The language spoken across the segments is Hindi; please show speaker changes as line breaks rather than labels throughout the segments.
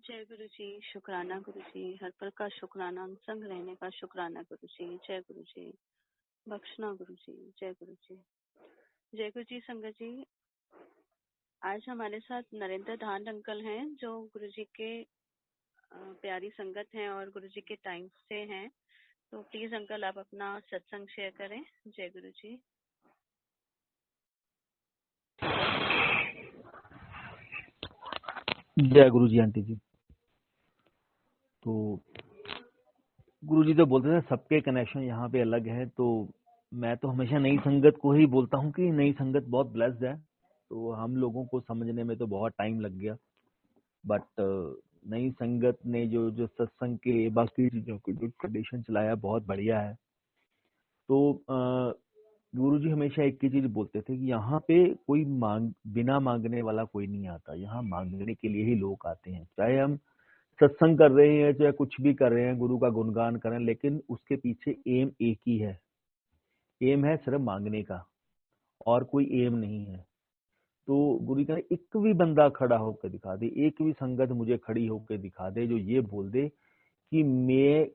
जय गुरु जी, शुक्राना गुरु जी, हर पल का शुक्राना, संग रहने का शुक्राना गुरु जी। जय गुरु जी, बख्शना गुरु जी। जय गुरु जी। जय गुरु जी। संगत जी, आज हमारे साथ नरेंद्र धान अंकल हैं जो गुरु जी के प्यारी संगत हैं और गुरु जी के टाइम से हैं। तो प्लीज अंकल आप अपना सत्संग शेयर करें। जय गुरु जी।
जय गुरु जी। आंटी जी, तो गुरु जी तो बोलते थे सबके कनेक्शन यहाँ पे अलग है, तो मैं तो हमेशा नई संगत को ही बोलता हूँ कि नई संगत बहुत ब्लेस्ड है। तो हम लोगों को समझने में तो बहुत टाइम लग गया, बट नई संगत ने जो जो सत्संग के बाकी चीजों को जो ट्रेडिशन चलाया बहुत बढ़िया है। तो गुरु जी हमेशा एक ही चीज बोलते थे कि यहाँ पे कोई बिना मांगने वाला कोई नहीं आता, यहाँ मांगने के लिए ही लोग आते हैं। चाहे हम सत्संग कर रहे हैं, चाहे कुछ भी कर रहे हैं, गुरु का गुणगान कर रहे हैं, लेकिन उसके पीछे एम एक ही है। एम है सिर्फ मांगने का, और कोई एम नहीं है। तो गुरु कहते हैं एक भी बंदा खड़ा होकर दिखा दे, एक भी संगत मुझे खड़ी होकर दिखा दे जो ये बोल दे कि मैं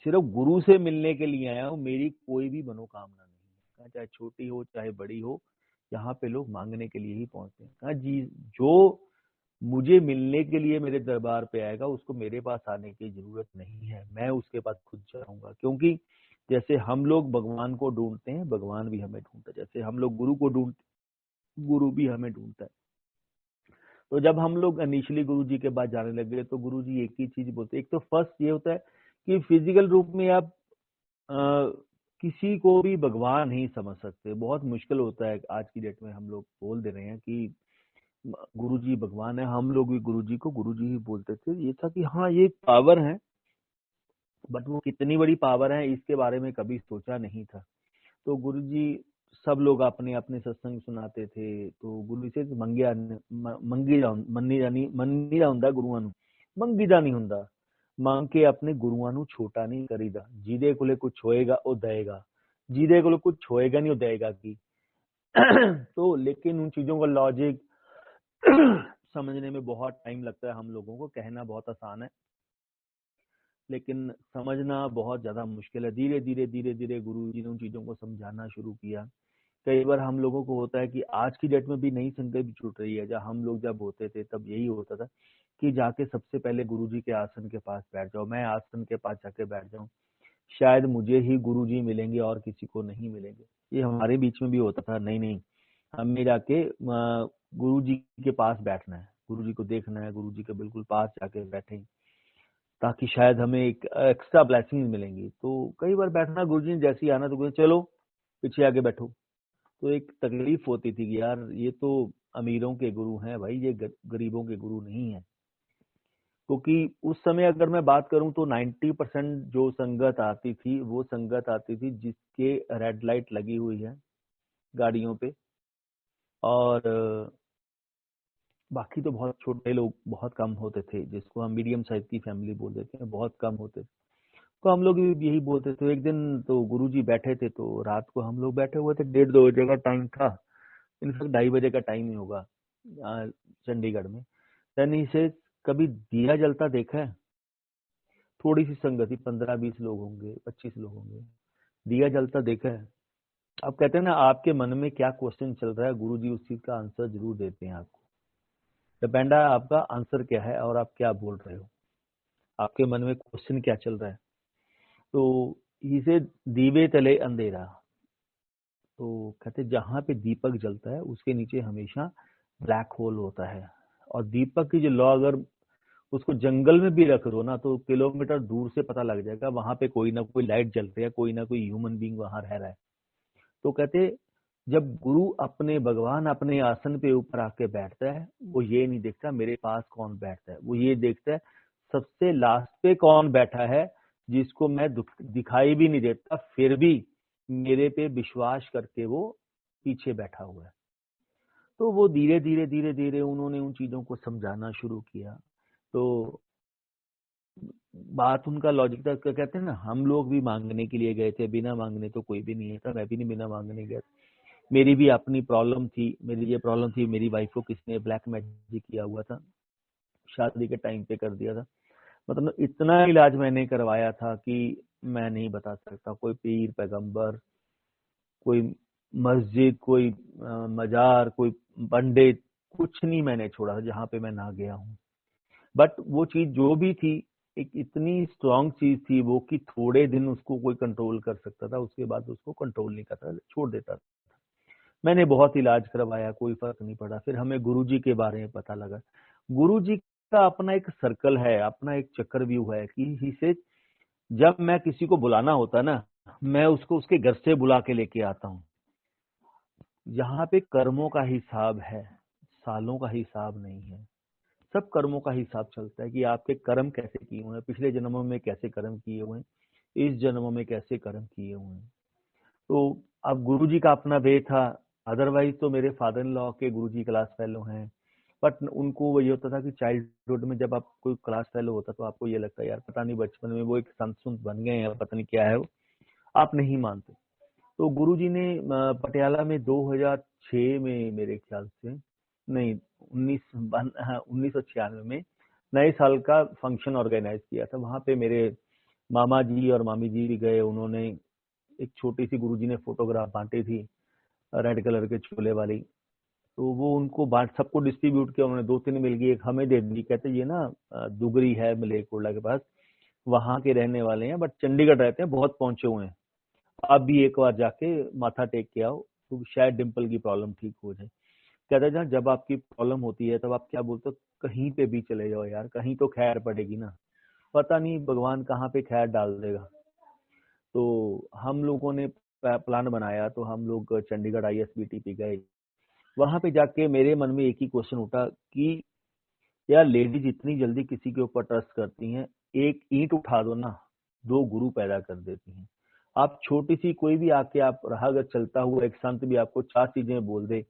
सिर्फ गुरु से मिलने के लिए आया हूँ, मेरी कोई भी मनोकामना नहीं है, चाहे छोटी हो चाहे बड़ी हो, यहाँ पे लोग मांगने के लिए ही पहुंचते हैं। कहा जी, जो मुझे मिलने के लिए मेरे दरबार पे आएगा उसको मेरे पास आने की जरूरत नहीं है, मैं उसके पास खुद जाऊंगा। क्योंकि जैसे हम लोग भगवान को ढूंढते हैं, भगवान भी हमें ढूंढता है। जैसे हम लोग गुरु को ढूंढते, गुरु भी हमें ढूंढता है। तो जब हम लोग इनिशियली गुरु जी के पास जाने लगे तो गुरु जी एक ही चीज बोलते हैं। एक तो फर्स्ट ये होता है कि फिजिकल रूप में आप किसी को भी भगवान नहीं समझ सकते, बहुत मुश्किल होता है। आज की डेट में हम लोग बोल दे रहे हैं कि गुरु जी भगवान है, हम लोग भी गुरु जी को गुरु जी ही बोलते थे। ये था कि हाँ ये एक पावर है, बट वो कितनी बड़ी पावर है इसके बारे में कभी सोचा नहीं था। तो गुरु जी सब लोग अपने अपने सत्संग सुनाते थे। तो गुरु से ਮੰਗਿਆ ਮੰਨੀ ਦਾ ਹੁੰਦਾ ਗੁਰੂਆਂ ਨੂੰ, ਮੰਗੀਦਾ ਨਹੀਂ ਹੁੰਦਾ। ਮੰਗ ਕੇ ਆਪਣੇ ਗੁਰੂਆਂ ਨੂੰ ਛੋਟਾ ਨਹੀਂ ਕਰੀਦਾ। ਜਿਹਦੇ ਕੋਲੇ ਕੁਝ ਹੋਏਗਾ ਉਹ ਦੇगा, ਜਿਹਦੇ ਕੋਲੇ कुछ होएगा नहीं वो देगा की। तो लेकिन उन चीजों का लॉजिक समझने में बहुत टाइम लगता है। हम लोगों को कहना बहुत आसान है, लेकिन समझना बहुत ज्यादा मुश्किल है। धीरे धीरे धीरे धीरे गुरु जी ने उन चीजों को समझाना शुरू किया। कई बार हम लोगों को होता है कि आज की डेट में भी नई संगत भी छूट रही है। जब हम लोग जब होते थे तब यही होता था कि जाके सबसे पहले गुरु जी के आसन के पास बैठ जाओ, मैं आसन के पास जाके बैठ जाऊं, शायद मुझे ही गुरु जी मिलेंगे और किसी को नहीं मिलेंगे। ये हमारे बीच में भी होता था। नहीं नहीं, हमें जाके गुरु जी के पास बैठना है, गुरु जी को देखना है, गुरु जी के बिल्कुल पास जाके बैठे ताकि शायद हमें एक एक्स्ट्रा ब्लेसिंग मिलेंगी। तो कई बार बैठना, गुरु जी ने जैसे ही आना तो बोले चलो पीछे आके बैठो। तो एक तकलीफ होती थी कि यार ये तो अमीरों के गुरु हैं भाई, ये गरीबों के गुरु नहीं है। क्योंकि उस समय अगर मैं बात करूं तो 90% जो संगत आती थी वो संगत आती थी जिसके रेड लाइट लगी हुई है गाड़ियों पे, और बाकी तो बहुत छोटे लोग बहुत कम होते थे, जिसको हम मीडियम साइज की फैमिली बोल देते हैं, बहुत कम होते थे। तो हम लोग भी यही बोलते थे। एक दिन तो गुरुजी बैठे थे, तो रात को हम लोग बैठे हुए थे, 1:30-2 बजे का टाइम था, इनफैक्ट 2:30 बजे का टाइम ही होगा चंडीगढ़ में। यानी से कभी दिया जलता देखा है? थोड़ी सी संगति, 15-20 लोग होंगे, 25 लोग होंगे, दिया जलता देखा है? अब कहते हैं ना, आपके मन में क्या क्वेश्चन चल रहा है गुरुजी उस चीज का आंसर जरूर देते हैं आपको। डिपेंड है आपका आंसर क्या है और आप क्या बोल रहे हो, आपके मन में क्वेश्चन क्या चल रहा है। तो इसे दीवे तले अंधेरा, तो कहते जहां पे दीपक जलता है उसके नीचे हमेशा ब्लैक होल होता है। और दीपक की जो लॉ अगर उसको जंगल में भी रख दो ना तो किलोमीटर दूर से पता लग जाएगा, वहां पे कोई ना कोई लाइट जल रही है, कोई ना कोई ह्यूमन बींग वहां रह रहा है। तो कहते जब गुरु अपने भगवान अपने आसन पे ऊपर आके बैठता है, वो ये नहीं देखता मेरे पास कौन बैठता है, वो ये देखता है सबसे लास्ट पे कौन बैठा है, जिसको मैं दिखाई भी नहीं देता, फिर भी मेरे पे विश्वास करके वो पीछे बैठा हुआ है। तो वो धीरे धीरे धीरे धीरे उन्होंने उन चीजों को समझाना शुरू किया। तो बात उनका लॉजिक था, कहते हैं ना, हम लोग भी मांगने के लिए गए थे, बिना मांगने तो कोई भी नहीं था, मैं भी नहीं बिना मांगने गया। मेरी भी अपनी प्रॉब्लम थी, मेरी ये प्रॉब्लम थी, मेरी वाइफ को किसने ब्लैक मैजिक किया हुआ था, शादी के टाइम पे कर दिया था। मतलब इतना इलाज मैंने करवाया था कि मैं नहीं बता सकता। कोई पीर पैगंबर, कोई मस्जिद, कोई मजार, कोई पंडित, कुछ नहीं मैंने छोड़ा जहाँ पे मैं ना गया हूँ। बट वो चीज जो भी थी, एक इतनी स्ट्रांग चीज थी वो कि थोड़े दिन उसको कोई कंट्रोल कर सकता था, उसके बाद उसको कंट्रोल नहीं करता, छोड़ देता था। मैंने बहुत इलाज करवाया, कोई फर्क नहीं पड़ा। फिर हमें गुरुजी के बारे में पता लगा। गुरुजी का अपना एक सर्कल है, अपना एक चक्रव्यूह है कि ही से जब मैं किसी को बुलाना होता ना, मैं उसको उसके घर से बुला के लेके आता हूँ। यहाँ पे कर्मों का हिसाब है, सालों का हिसाब नहीं है। सब कर्मों का हिसाब चलता है कि आपके कर्म कैसे किए हुए हैं, पिछले जन्मों में कैसे कर्म किए हुए हैं, इस जन्मों में कैसे कर्म किए हुए हैं। तो अब गुरुजी का अपना वे था। अदरवाइज तो मेरे फादर इन लॉ के गुरुजी क्लास फेलो हैं, बट उनको वो ये होता था कि चाइल्डहुड में जब आप कोई क्लास फेलो होता तो आपको ये लगता है यार पता नहीं बचपन में वो एक संत सुंत बन गए हैं, पता नहीं क्या है वो, आप नहीं मानते। तो गुरुजी ने पटियाला में 2006 में मेरे ख्याल से, नहीं 1996 में नए साल का फंक्शन ऑर्गेनाइज किया था। वहां पे मेरे मामा जी और मामी जी भी गए। उन्होंने एक छोटी सी गुरुजी ने फोटोग्राफ बांटी थी, रेड कलर के चोले वाली। तो वो उनको बांट सबको डिस्ट्रीब्यूट किया उन्होंने, 2-3 मिल गई, एक हमें दे दी। कहते ये ना दुगरी है मलेरकोटला के पास, वहां के रहने वाले हैं बट चंडीगढ़ रहते हैं, बहुत पहुंचे हुए हैं, आप भी एक बार जाके माथा टेक के आओ तो शायद डिम्पल की प्रॉब्लम ठीक हो जाए। कहते हैं जब आपकी प्रॉब्लम होती है तब आप क्या बोलते हो, कहीं पे भी चले जाओ यार, कहीं तो खैर पड़ेगी ना, पता नहीं भगवान कहाँ पे खैर डाल देगा। तो हम लोगों ने प्लान बनाया, तो हम लोग चंडीगढ़ ISBT पे गए। वहां पे जाके मेरे मन में एक ही क्वेश्चन उठा कि यार लेडीज इतनी जल्दी किसी के ऊपर ट्रस्ट करती हैं, एक ईंट उठा दो ना, 2 गुरु पैदा कर देती हैं। आप छोटी सी कोई भी आके आप रहा अगर चलता हुआ एक संत भी आपको 4 चीजें बोल दे,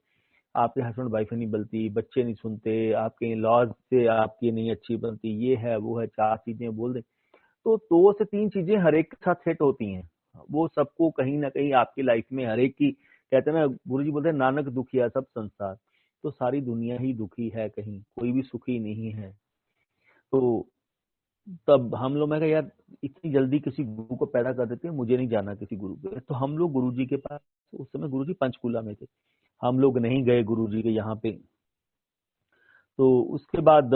आपके हस्बैंड वाइफ नहीं बनती, बच्चे नहीं सुनते, आपके लॉज से आपकी नहीं अच्छी बनती, ये है वो है, 4 चीजें बोल दे, तो 2 से 3 चीजें हर एक के साथ सेट होती हैं। वो सबको कहीं ना कहीं आपकी लाइफ में हर एक की, कहते हैं ना गुरुजी बोलते हैं नानक दुखिया सब संसार, तो सारी दुनिया ही दुखी है, कहीं कोई भी सुखी नहीं है। तो तब हम लोग, मैं कहा यार इतनी जल्दी किसी गुरु को पैदा कर देते हैं, मुझे नहीं जाना किसी गुरु के। तो हम लोग गुरुजी के पास, उस समय गुरुजी पंचकूला में थे, हम लोग नहीं गए गुरुजी के यहाँ पे। तो उसके बाद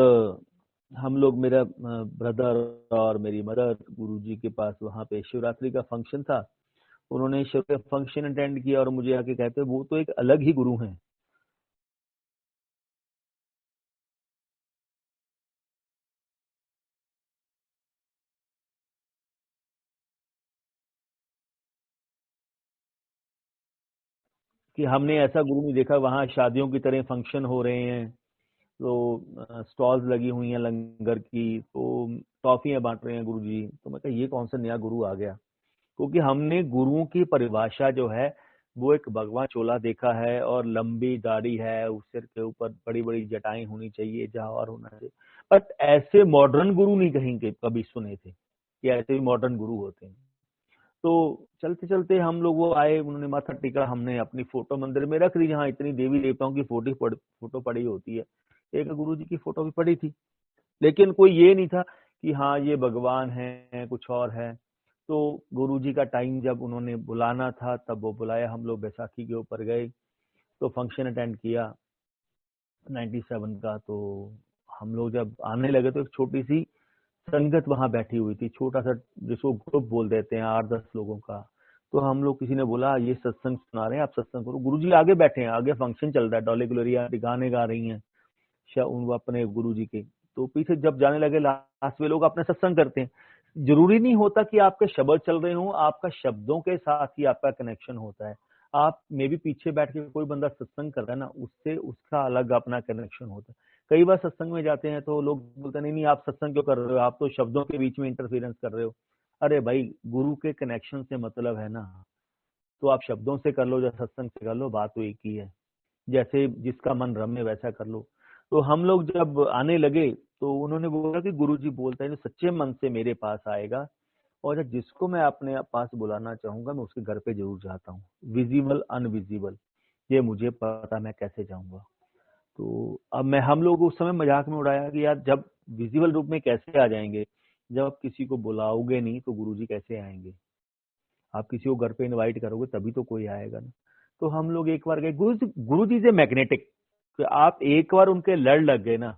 हम लोग, मेरा ब्रदर और मेरी मदर गुरुजी के पास, वहाँ पे शिवरात्रि का फंक्शन था, उन्होंने शिव का फंक्शन अटेंड किया और मुझे आके कहते वो तो एक अलग ही गुरु हैं। कि हमने ऐसा गुरु नहीं देखा, वहाँ शादियों की तरह फंक्शन हो रहे हैं, तो स्टॉल्स लगी हुई हैं लंगर की, तो टॉफियां बांट रहे हैं गुरुजी। तो मैं कहा ये कौन सा नया गुरु आ गया, क्योंकि हमने गुरुओं की परिभाषा जो है वो एक भगवा चोला देखा है और लंबी दाढ़ी है, उस सिर के ऊपर बड़ी बड़ी जटाएं होनी चाहिए, जवाहर होना चाहिए। बट ऐसे मॉडर्न गुरु नहीं कहीं के कभी सुने थे कि ऐसे भी मॉडर्न गुरु होते हैं। तो चलते चलते हम लोग वो आए, उन्होंने माथा टेका, हमने अपनी फोटो मंदिर में रख दी जहाँ इतनी देवी देवताओं की फोटो पड़ी होती है। एक गुरु जी की फोटो भी पड़ी थी, लेकिन कोई ये नहीं था कि हाँ ये भगवान है, कुछ और है। तो गुरुजी का टाइम जब उन्होंने बुलाना था तब वो बुलाया, हम लोग बैसाखी के ऊपर गए, तो फंक्शन अटेंड किया 97 का। तो हम लोग जब आने लगे तो एक छोटी सी संगत वहां बैठी हुई थी, छोटा सा जिसको ग्रुप बोल देते हैं, 8-10 लोगों का। तो हम लोग, किसी ने बोला ये सत्संग सुना रहे हैं, आप सत्संग करो। गुरुजी आगे बैठे हैं, आगे फंक्शन चल रहा है, डॉली ग्लोरिया गाने गा रही हैं उन अपने गुरु जी के। तो पीछे जब जाने लगे लास्ट में, लोग अपने सत्संग करते हैं। जरूरी नहीं होता कि आपके शब्द चल रहे हो, आपका शब्दों के साथ ही आपका कनेक्शन होता है। आप मे भी पीछे बैठ के कोई बंदा सत्संग कर रहा है ना, उससे उसका अलग अपना कनेक्शन होता है। कई बार सत्संग में जाते हैं तो लोग बोलते हैं नहीं नहीं आप सत्संग क्यों कर रहे हो, आप तो शब्दों के बीच में इंटरफेरेंस कर रहे हो। अरे भाई गुरु के कनेक्शन से मतलब है ना, तो आप शब्दों से कर लो या सत्संग से कर लो, बात तो एक ही है। जैसे जिसका मन रमे वैसा कर लो। तो हम लोग जब आने लगे तो उन्होंने बोला कि गुरुजी बोलते हैं जो सच्चे मन से मेरे पास आएगा और जिसको मैं अपने पास बुलाना चाहूंगा मैं उसके घर पे जरूर जाता हूँ, विजिबल अनविजिबल ये मुझे पता, मैं कैसे जाऊंगा। तो अब हम लोग उस समय मजाक में उड़ाया कि यार जब विजिबल रूप में कैसे आ जाएंगे, जब आप किसी को बुलाओगे नहीं तो गुरुजी कैसे आएंगे? आप किसी को घर पे इनवाइट करोगे तभी तो कोई आएगा ना। तो हम लोग एक बार गए, गुरुजी से मैग्नेटिक, तो आप एक बार उनके लड़ लग गए ना,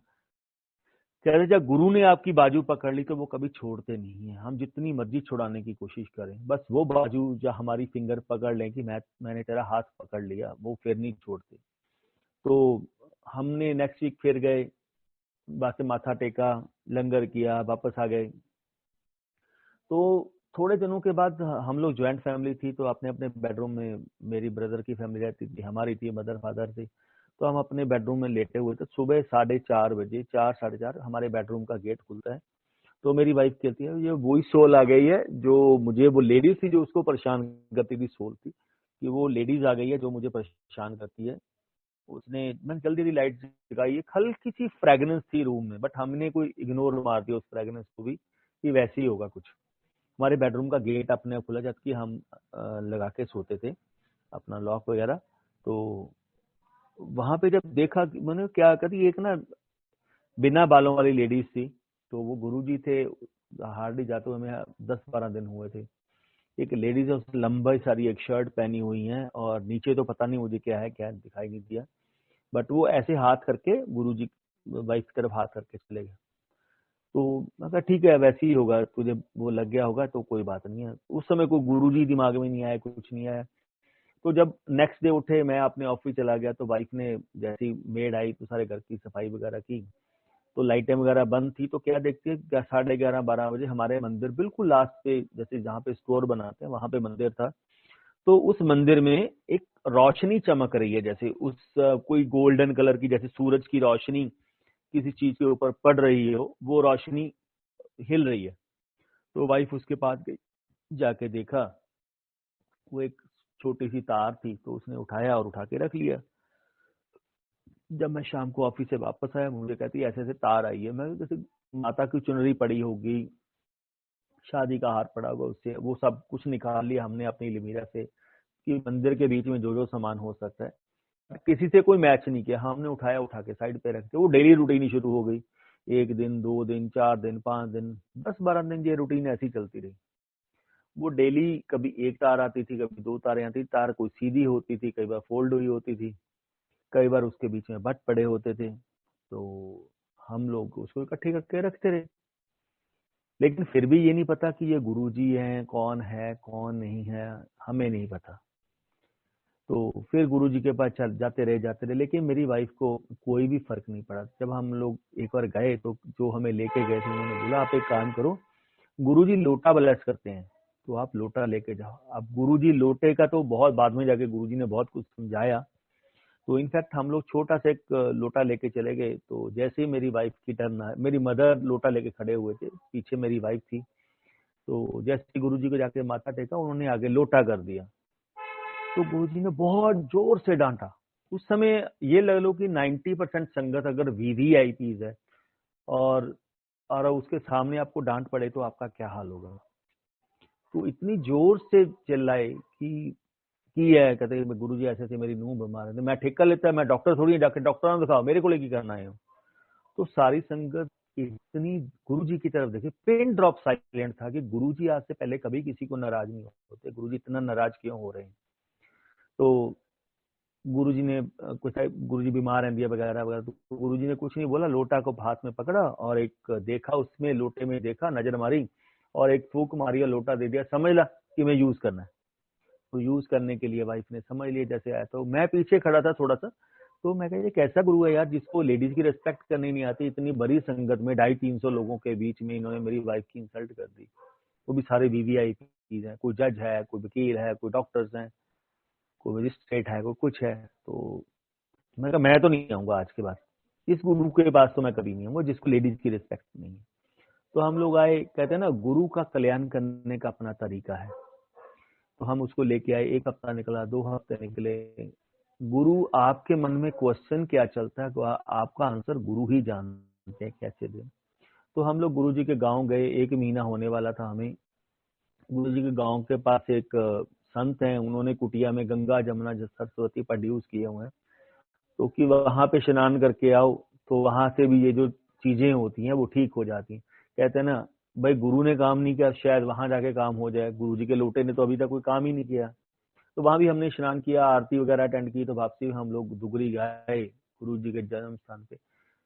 कहते जब गुरु ने आपकी बाजू पकड़ ली तो वो कभी छोड़ते नहीं है। हम जितनी मर्जी छुड़ाने की कोशिश करें, बस वो बाजू जो हमारी फिंगर पकड़ लें कि मैंने तेरा हाथ पकड़ लिया, वो फिर नहीं छोड़ते। तो हमने नेक्स्ट वीक फिर गए, बाकी माथा टेका, लंगर किया, वापस आ गए। तो थोड़े दिनों के बाद हम लोग ज्वाइंट फैमिली थी, तो अपने अपने बेडरूम में, मेरी ब्रदर की फैमिली रहती थी, हमारी थी, मदर फादर थे, तो हम अपने बेडरूम में लेटे हुए थे। सुबह 4:30 बजे, 4 साढ़े 4 हमारे बेडरूम का गेट खुलता है। तो मेरी वाइफ कहती है ये वही सोल आ गई है जो मुझे, वो लेडीज थी जो उसको परेशान करती थी, सोल थी कि वो लेडीज आ गई है जो मुझे परेशान करती है। उसने, मैंने जल्दी जल्दी लाइट जगाई, हल्की सी फ्रेगनेंस थी रूम में, बट हमने कोई इग्नोर मार दिया उस फ्रेगनेंस को भी कि वैसे ही होगा कुछ। हमारे बेडरूम का गेट अपने आप खुला, जबकि हम लगा के सोते थे अपना लॉक वगैरह। तो वहां पे जब देखा, मैंने क्या करी, एक ना बिना बालों वाली लेडीज थी, तो वो गुरुजी थे, हार्डली जाते हुए हमें 10-12 दिन हुए थे। एक लेडीज है, उसने लंबी सारी एक शर्ट पहनी हुई है और नीचे तो पता नहीं मुझे क्या है, क्या दिखाई नहीं दिया, बट वो ऐसे हाथ करके गुरुजी वाइफ की तरफ हाथ करके चले गए। तो मैं कहा ठीक है, वैसे ही होगा, तुझे वो लग गया होगा तो कोई बात नहीं है। उस समय कोई गुरुजी दिमाग में नहीं आया, कुछ नहीं आया। तो जब नेक्स्ट डे उठे, मैं अपने ऑफिस चला गया, तो वाइफ ने जैसी मेड आई तो सारे घर की सफाई वगैरह की, तो लाइटें वगैरह बंद थी, तो क्या देखते हैं 11:30-12 बजे हमारे मंदिर बिल्कुल लास्ट पे, जैसे जहाँ पे स्टोर बनाते हैं वहां पे मंदिर था। तो उस मंदिर में एक रोशनी चमक रही है, जैसे कोई गोल्डन कलर की, जैसे सूरज की रोशनी किसी चीज के ऊपर पड़ रही हो, वो रोशनी हिल रही है। तो वाइफ उसके पास गई, जाके देखा, वो एक छोटी सी तार थी, तो उसने उठाया और उठा के रख लिया। जब मैं शाम को ऑफिस से वापस आया, मुझे कहती है ऐसे ऐसे तार आई है। मैं जैसे माता की चुनरी पड़ी होगी, शादी का हार पड़ा होगा, उससे वो सब कुछ निकाल लिया हमने अपनी अलमीरा से कि मंदिर के बीच में जो जो सामान हो सकता है, किसी से कोई मैच नहीं किया, हमने उठाया, उठा के साइड पे रख दिया। वो डेली रूटीन ही शुरू हो गई। 1 दिन, 2 दिन, 4 दिन, 5 दिन, 10-12 दिन ये रूटीन ऐसी चलती रही। वो डेली कभी एक तार आती थी, कभी दो तारें आती थी, तार कोई सीधी होती थी, कई बार फोल्ड हुई होती थी, कई बार उसके बीच में बट पड़े होते थे। तो हम लोग उसको इकट्ठे करके रखते रहे, लेकिन फिर भी ये नहीं पता कि ये गुरुजी हैं, कौन है कौन नहीं है, हमें नहीं पता। तो फिर गुरुजी के पास चल जाते रहे, लेकिन मेरी वाइफ को कोई भी फर्क नहीं पड़ा। जब हम लोग एक बार गए तो जो हमें लेके गए थे उन्होंने बोला आप एक काम करो, गुरुजी लोटा ब्लेस करते हैं, तो आप लोटा लेके जाओ। अब गुरुजी लोटे का तो बहुत बाद में जाके गुरुजी ने बहुत कुछ समझाया। तो इनफैक्ट हम लोग छोटा सा एक लोटा लेके चले गए, तो जैसे ही मेरी वाइफ की टर्न आया, मेरी मदर लोटा लेके खड़े हुए थे, पीछे मेरी वाइफ थी, तो जैसे ही गुरुजी को जाके माथा टेका, उन्होंने आगे लोटा कर दिया। तो गुरुजी ने बहुत जोर से डांटा। उस समय ये लग लो कि 90% संगत अगर वीवीआईपीज है और उसके सामने आपको डांट पड़े तो आपका क्या हाल होगा। तो इतनी जोर से चिल्लाए कि है, कहते गुरु जी ऐसे ऐसे मेरी नूंह बीमार है, तो मैं ठेका लेता है, मैं डॉक्टर थोड़ी, जाकर डॉक्टर ने दिखाओ, मेरे को लेके करना है। तो सारी संगत इतनी गुरु जी की तरफ देखी, पिन ड्रॉप साइलेंट था कि गुरु जी आज से पहले कभी किसी को नाराज नहीं होते, गुरु जी इतना नाराज क्यों हो रहे हैं। तो गुरुजी ने कुछ, गुरुजी बीमार हैं दिया वगैरह वगैरह, तो गुरुजी ने कुछ नहीं बोला, लोटा को हाथ में पकड़ा और एक देखा, उसमें लोटे में देखा, नजर मारी और एक फूक मारी और लोटा दे दिया, समझ ला कि मैं यूज करना है। तो यूज करने के लिए वाइफ ने समझ लिया जैसे आया। तो मैं पीछे खड़ा था थोड़ा सा, तो मैं कह, कैसा गुरु है यार जिसको लेडीज की रिस्पेक्ट करनी नहीं आती, इतनी बड़ी संगत में 250-300 लोगों के बीच में इन्होंने मेरी वाइफ की इंसल्ट कर दी। वो भी सारे वीवीआईपी हैं, कोई जज है, कोई वकील है, कोई डॉक्टर्स हैं, कोई मजिस्ट्रेट है, कोई कुछ है। तो मैं कहा मैं तो नहीं आऊंगा आज के बाद, इस गुरु के पास तो मैं कभी नहीं आऊंगा जिसको लेडीज की रिस्पेक्ट नहीं है। तो हम लोग आए, कहते हैं ना गुरु का कल्याण करने का अपना तरीका है। तो हम उसको लेके आए, 1 हफ्ता निकला, 2 हफ्ते निकले। गुरु आपके मन में क्वेश्चन क्या चलता है, तो आपका आंसर गुरु ही जानते हैं कैसे दें। तो हम लोग गुरु जी के गांव गए, 1 महीना होने वाला था हमें। गुरु जी के गांव के पास एक संत हैं, उन्होंने कुटिया में गंगा जमुना सरस्वती प्रोड्यूस किए हुए हैं। तो कि वहां पे स्नान करके आओ, तो वहां से भी ये जो चीजें होती हैं वो ठीक हो जाती हैं। कहते हैं ना भाई, गुरु ने काम नहीं किया, शायद वहां जाके काम हो जाए। गुरु जी के लोटे ने तो अभी तक कोई काम ही नहीं किया। तो वहां भी हमने स्नान किया, आरती वगैरह अटेंड की, तो वापसी में हम लोग दुगरी गए गुरु जी के जन्म स्थान पे।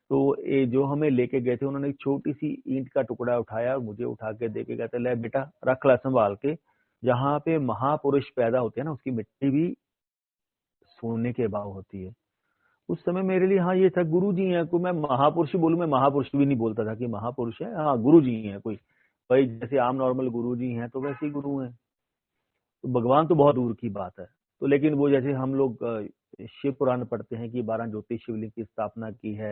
तो ये जो हमें लेके गए थे, उन्होंने एक छोटी सी ईंट का टुकड़ा उठाया और मुझे उठा के दे के कहते, ले बेटा रख ला संभाल के, जहाँ पे महापुरुष पैदा होते हैं ना, उसकी मिट्टी भी सोने के भाव होती है। उस समय मेरे लिए हाँ ये था, गुरु जी हैं कोई, मैं महापुरुष बोलूं, मैं महापुरुष भी नहीं बोलता था कि महापुरुष है, हाँ गुरु जी हैं कोई, भाई जैसे आम नॉर्मल गुरु जी हैं तो वैसे ही गुरु हैं। तो भगवान तो बहुत दूर की बात है। तो लेकिन वो जैसे हम लोग शिव पुराण पढ़ते हैं कि 12 ज्योतिष शिवलिंग की स्थापना की है,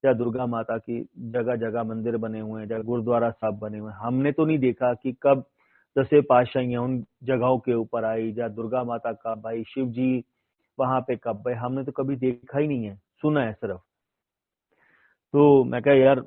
या दुर्गा माता की जगह जगह मंदिर बने हुए हैं, जगह गुरुद्वारा साहब बने हुए हैं। हमने तो नहीं देखा कि कब दसे पातशाहियां उन जगहों के ऊपर आई, या दुर्गा माता कब आई, शिव जी वहां पे कब आए, हमने तो कभी देखा ही नहीं है, सुना है सिर्फ। तो मैं कहा यार,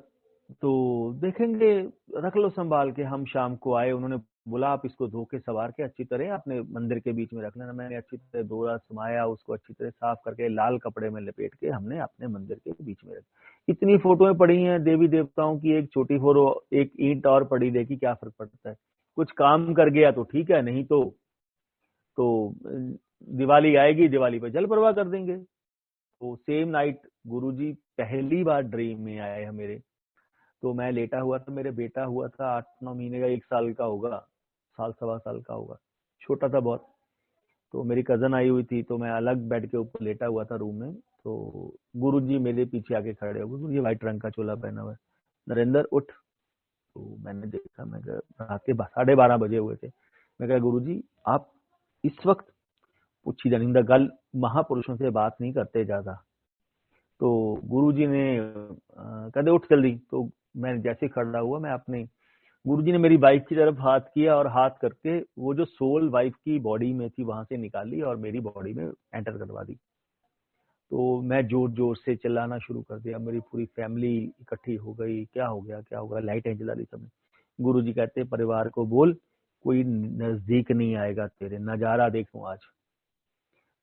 तो देखेंगे, रख लो संभाल के। हम शाम को आए, उन्होंने बोला आप इसको धो के सवार के अच्छी तरह अपने मंदिर के बीच में रख लेना। मैंने अच्छी तरह धोया, समाया उसको, अच्छी तरह साफ करके लाल कपड़े में लपेट के हमने अपने मंदिर के बीच में रखी। इतनी फोटोएं पड़ी हैं देवी देवताओं की, एक छोटी फोटो, एक ईंट और पड़ी, देखी क्या फर्क पड़ता है। कुछ काम कर गया तो ठीक है, नहीं तो दिवाली आएगी, दिवाली पे जल प्रवाह कर देंगे। तो सेम नाइट गुरुजी पहली बार ड्रीम में आए हैं मेरे। तो मैं लेटा हुआ था, मेरे बेटा हुआ था 8-9 महीने का, 1 साल का होगा, साल सवा साल का होगा, छोटा था बहुत। तो मेरी कजन आई हुई थी, तो मैं अलग बेड के ऊपर लेटा हुआ था रूम में। तो गुरुजी मेरे पीछे आके खड़े हो गए, ये व्हाइट रंग का चोला पहना हुआ है, नरेंद्र उठ। तो मैंने देखा, मैं रात के 12:30 बजे हुए थे। मैं कहा गुरुजी आप इस वक्त पूछी जानिंदा गल महापुरुषों से बात नहीं करते ज्यादा। तो गुरुजी ने कहते उठ जल्दी। तो मैं जैसे खड़ा हुआ, मैं अपने गुरुजी ने मेरी वाइफ की तरफ हाथ किया, और हाथ करके वो जो सोल वाइफ की बॉडी में थी वहां से निकाली और मेरी बॉडी में एंटर करवा दी। तो मैं जोर जोर से चिल्लाना शुरू कर दिया, मेरी पूरी फैमिली इकट्ठी हो गई, क्या हो गया क्या हो गया, लाइटें जला दी सबने। गुरुजी कहते परिवार को बोल कोई नजदीक नहीं आएगा, तेरे नजारा देखूं आज।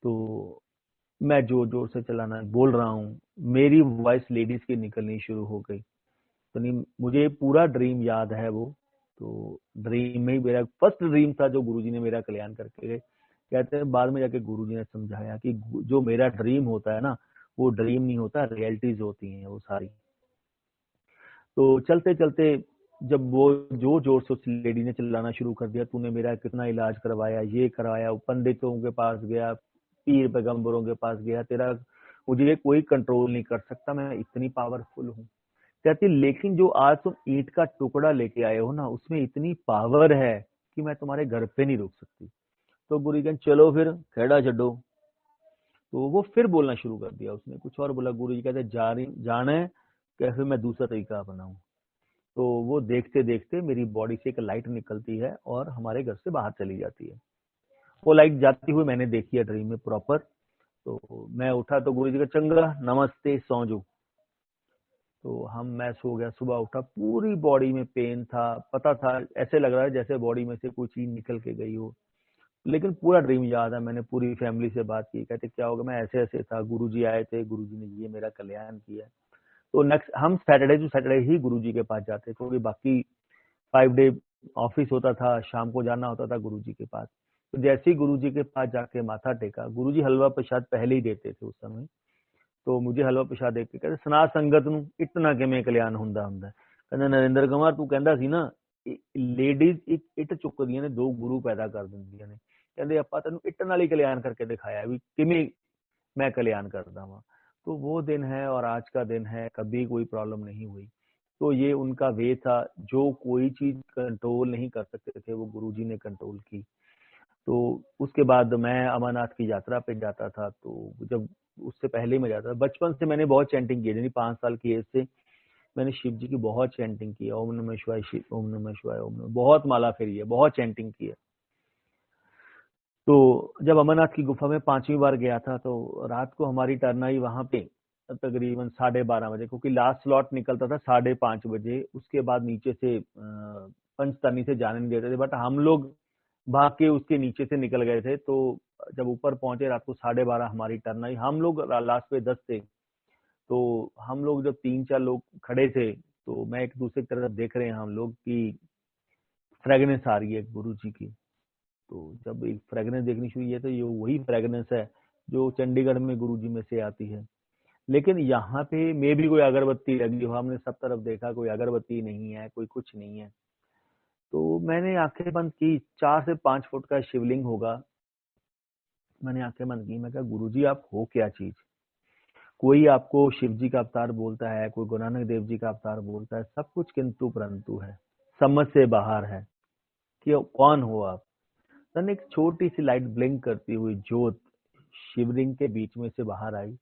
तो मैं जोर जोर से चलाना बोल रहा हूँ, मेरी वॉइस लेडीज की निकलनी शुरू हो गई। तो नहीं, मुझे पूरा ड्रीम याद है वो। तो ड्रीम में ही मेरा फर्स्ट ड्रीम था जो गुरुजी ने मेरा कल्याण करके गए। कहते हैं बाद में जाके गुरुजी ने समझाया कि जो मेरा ड्रीम होता है ना, वो ड्रीम नहीं होता, रियलिटीज होती हैं वो सारी। तो चलते चलते जब वो जोर जोर से उस लेडी ने चिल्लाना शुरू कर दिया, तूने मेरा कितना इलाज करवाया, ये करवाया, पंडितों के पास गया, पीर पैगंबरों के पास गया, तेरा मुझे कोई कंट्रोल नहीं कर सकता, मैं इतनी पावरफुल हूँ। कहती लेकिन जो आज तुम ईंट का टुकड़ा लेके आए हो ना, उसमें इतनी पावर है कि मैं तुम्हारे घर पे नहीं रुक सकती। तो गुरु कहते चलो फिर खेड़ा छो। तो वो फिर बोलना शुरू कर दिया, उसने कुछ और बोला। गुरु जी कहते जाने कैसे मैं दूसरा तरीका अपनाऊं। तो वो देखते देखते मेरी बॉडी से एक लाइट निकलती है और हमारे घर से बाहर चली जाती है। वो लाइट जाती हुई मैंने देखी है ड्रीम में प्रॉपर। तो मैं उठा तो गुरु जी का चंगा नमस्ते सौ जो। तो मैं सो गया, सुबह उठा, पूरी बॉडी में पेन था, पता था ऐसे लग रहा है जैसे बॉडी में से कोई चीज निकल के गई हो। लेकिन पूरा ड्रीम याद है, मैंने पूरी फैमिली से बात की, कहते क्या होगा, मैं ऐसे ऐसे था, गुरुजी आए थे, गुरुजी ने ये मेरा कल्याण किया। तो नेक्स्ट हम सैटरडे टू सैटरडे ही गुरुजी के पास जाते, क्योंकि बाकी 5 डे ऑफिस होता था, शाम को जाना होता था गुरुजी के पास। तो जैसे ही गुरुजी के पास जाके माथा टेका, गुरुजी हलवा प्रसाद पहले ही देते थे उस समय। तो मुझे हलवा प्रसाद देख के कहते ਸੁਣਾ ਸੰਗਤ ਨੂੰ ਇਤਨਾ ਕਿਵੇਂ ਕਲਿਆਣ ਹੁੰਦਾ ਹੁੰਦਾ। ਕਹਿੰਦਾ ਨਰਿੰਦਰ ਕੁਮਾਰ ਤੂੰ ਕਹਿੰਦਾ ਸੀ ਨਾ ਲੇਡੀਜ਼ ਇੱਕ ਇੱਟ ਚੁੱਕਦੀਆਂ ਨੇ 2 ਗੁਰੂ ਪੈਦਾ ਕਰ ਦਿੰਦੀਆਂ ਨੇ। ਕਹਿੰਦੇ ਆਪਾਂ ਤੈਨੂੰ ਇੱਟ ਨਾਲ ਹੀ ਕਲਿਆਣ ਕਰਕੇ ਦਿਖਾਇਆ ਵੀ ਕਿਵੇਂ मैं कल्याण करता हूँ। तो वो दिन है और आज का दिन है, कभी कोई प्रॉब्लम नहीं हुई। तो ये उनका वे था, जो कोई चीज कंट्रोल नहीं कर सकते थे वो गुरुजी ने कंट्रोल की। तो उसके बाद मैं अमरनाथ की यात्रा पे जाता था। तो जब उससे पहले मैं जाता था, बचपन से मैंने बहुत चैंटिंग की, यानी 5 साल की एज से मैंने शिव जी की बहुत चैंटिंग की है। ओम नमः शिवाय, ओम नमः शिवाय, ओम नमः, बहुत माला फेरी है, बहुत चैंटिंग की है। तो जब अमरनाथ की गुफा में 5वीं बार गया था, तो रात को हमारी टर्न आई वहां पे तकरीबन 12:30 बजे, क्योंकि लास्ट स्लॉट निकलता था 5:30 बजे। उसके बाद नीचे से पंचतनी से जाने नहीं देते थे, बट हम लोग भाग के उसके नीचे से निकल गए थे। तो जब ऊपर पहुंचे रात को 12:30 हमारी टर्न आई। हम लोग लास्ट पे 10 थे, तो हम लोग जब 3-4 लोग खड़े थे तो मैं एक दूसरे की तरफ देख रहे हैं हम लोग कि फ्रेगनेंस आ रही है गुरु जी की। तो जब एक फ्रेगनेंस देखनी शुरू हुई है तो ये वही फ्रेगनेंस है जो चंडीगढ़ में गुरु जी में से आती है। लेकिन यहाँ पे मे भी कोई अगरबत्ती लगी हो, हमने सब तरफ देखा, कोई अगरबत्ती नहीं है, कोई कुछ नहीं है। तो मैंने आंखें बंद की, 4 से 5 फुट का शिवलिंग होगा। मैंने आंखें बंद की, मैं कहा गुरु जी आप हो क्या चीज। कोई आपको शिव जी का अवतार बोलता है, कोई गुरु नानक देव जी का अवतार बोलता है, सब कुछ किंतु परंतु है, समझ से बाहर है कि कौन हो आप। तन एक छोटी सी लाइट ब्लिंक करती हुई ज्योत शिवलिंग के बीच में से बाहर आई।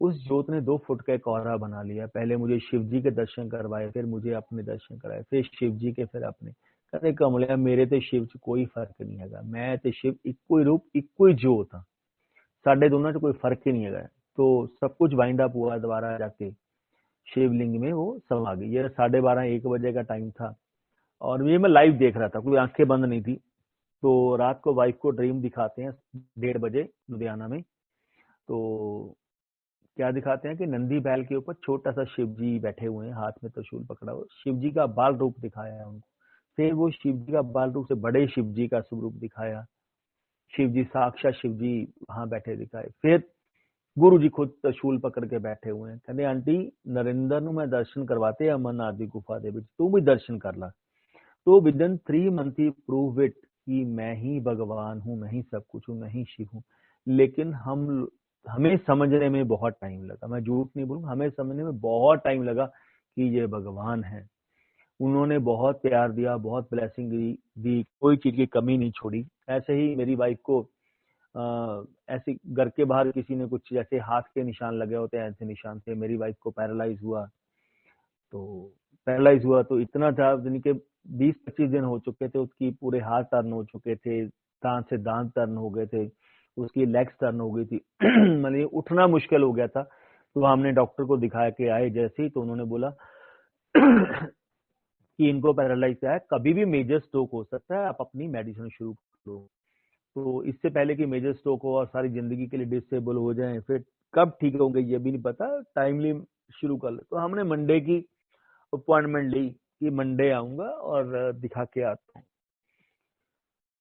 उस ज्योत ने 2 फुट का एक औरा बना लिया। पहले मुझे शिव जी के दर्शन करवाए, फिर मुझे अपने दर्शन कराए, फिर शिव जी के, फिर अपने। कहते कमलिया मेरे ते शिव च कोई फर्क नहीं हैगा, मैं ते शिव इक्को ही रूप इक्को ही ज्योत हाँ, साडे दोनों च कोई फर्क ही नहीं हैगा। तो सब कुछ वाइंड अप हुआ, दोबारा जाके शिवलिंग में वो समा गई। ये 12:30-1 बजे का टाइम था और ये मैं लाइव देख रहा था, कोई आंखें बंद नहीं थी। तो रात को वाइफ को ड्रीम दिखाते हैं 1:30 बजे लुधियाना में। तो क्या दिखाते हैं कि नंदी बैल के ऊपर छोटा सा शिव जी बैठे हुए हैं, हाथ में त्रिशूल पकड़ा हुआ। शिव जी का बाल रूप दिखाया है उनको। फिर वो शिव जी का बाल रूप से बड़े शिव जी का स्वरूप दिखाया। शिव जी साक्षात शिव जी वहां बैठे दिखाए। फिर गुरु जी खुद त्रिशूल पकड़ के बैठे हुए हैं। कहते आंटी नरेंद्र नु मैं दर्शन करवाते अमरनाथ दी गुफा दे विच, तू भी दर्शन कर ला। तो with in 3 month he prove it कि मैं ही भगवान हूँ, मैं ही सब कुछ हूँ, मैं ही शिव हूँ। लेकिन हमें समझने में बहुत टाइम लगा, मैं झूठ नहीं बोलूंगा, हमें समझने में बहुत टाइम लगा कि ये भगवान है। उन्होंने बहुत प्यार दिया, बहुत ब्लेसिंग दी, कोई चीज की कमी नहीं छोड़ी। ऐसे ही मेरी वाइफ को ऐसे घर के बाहर किसी ने कुछ जैसे हाथ के निशान लगे होते हैं, ऐसे निशान थे। मेरी वाइफ को पैरालाइज हुआ। तो पैरालाइज हुआ तो इतना था यानी कि 20-25 दिन हो चुके थे, उसकी पूरे हाथ टर्न हो चुके थे, दांत से दांत टर्न हो गए थे, उसकी लेग्स टर्न हो गई थी। मतलब उठना मुश्किल हो गया था। तो हमने डॉक्टर को दिखाया के आए जैसे ही, तो उन्होंने बोला कि इनको पैरालाइज है, कभी भी मेजर स्ट्रोक हो सकता है, आप अपनी मेडिसिन शुरू करो। तो इससे पहले कि मेजर स्ट्रोक हो और सारी जिंदगी के लिए डिसेबल हो जाए, फिर कब ठीक होंगे ये भी नहीं पता, टाइमली शुरू कर ले। तो हमने मंडे की अपॉइंटमेंट ली कि मंडे आऊंगा और दिखा के आता हूँ।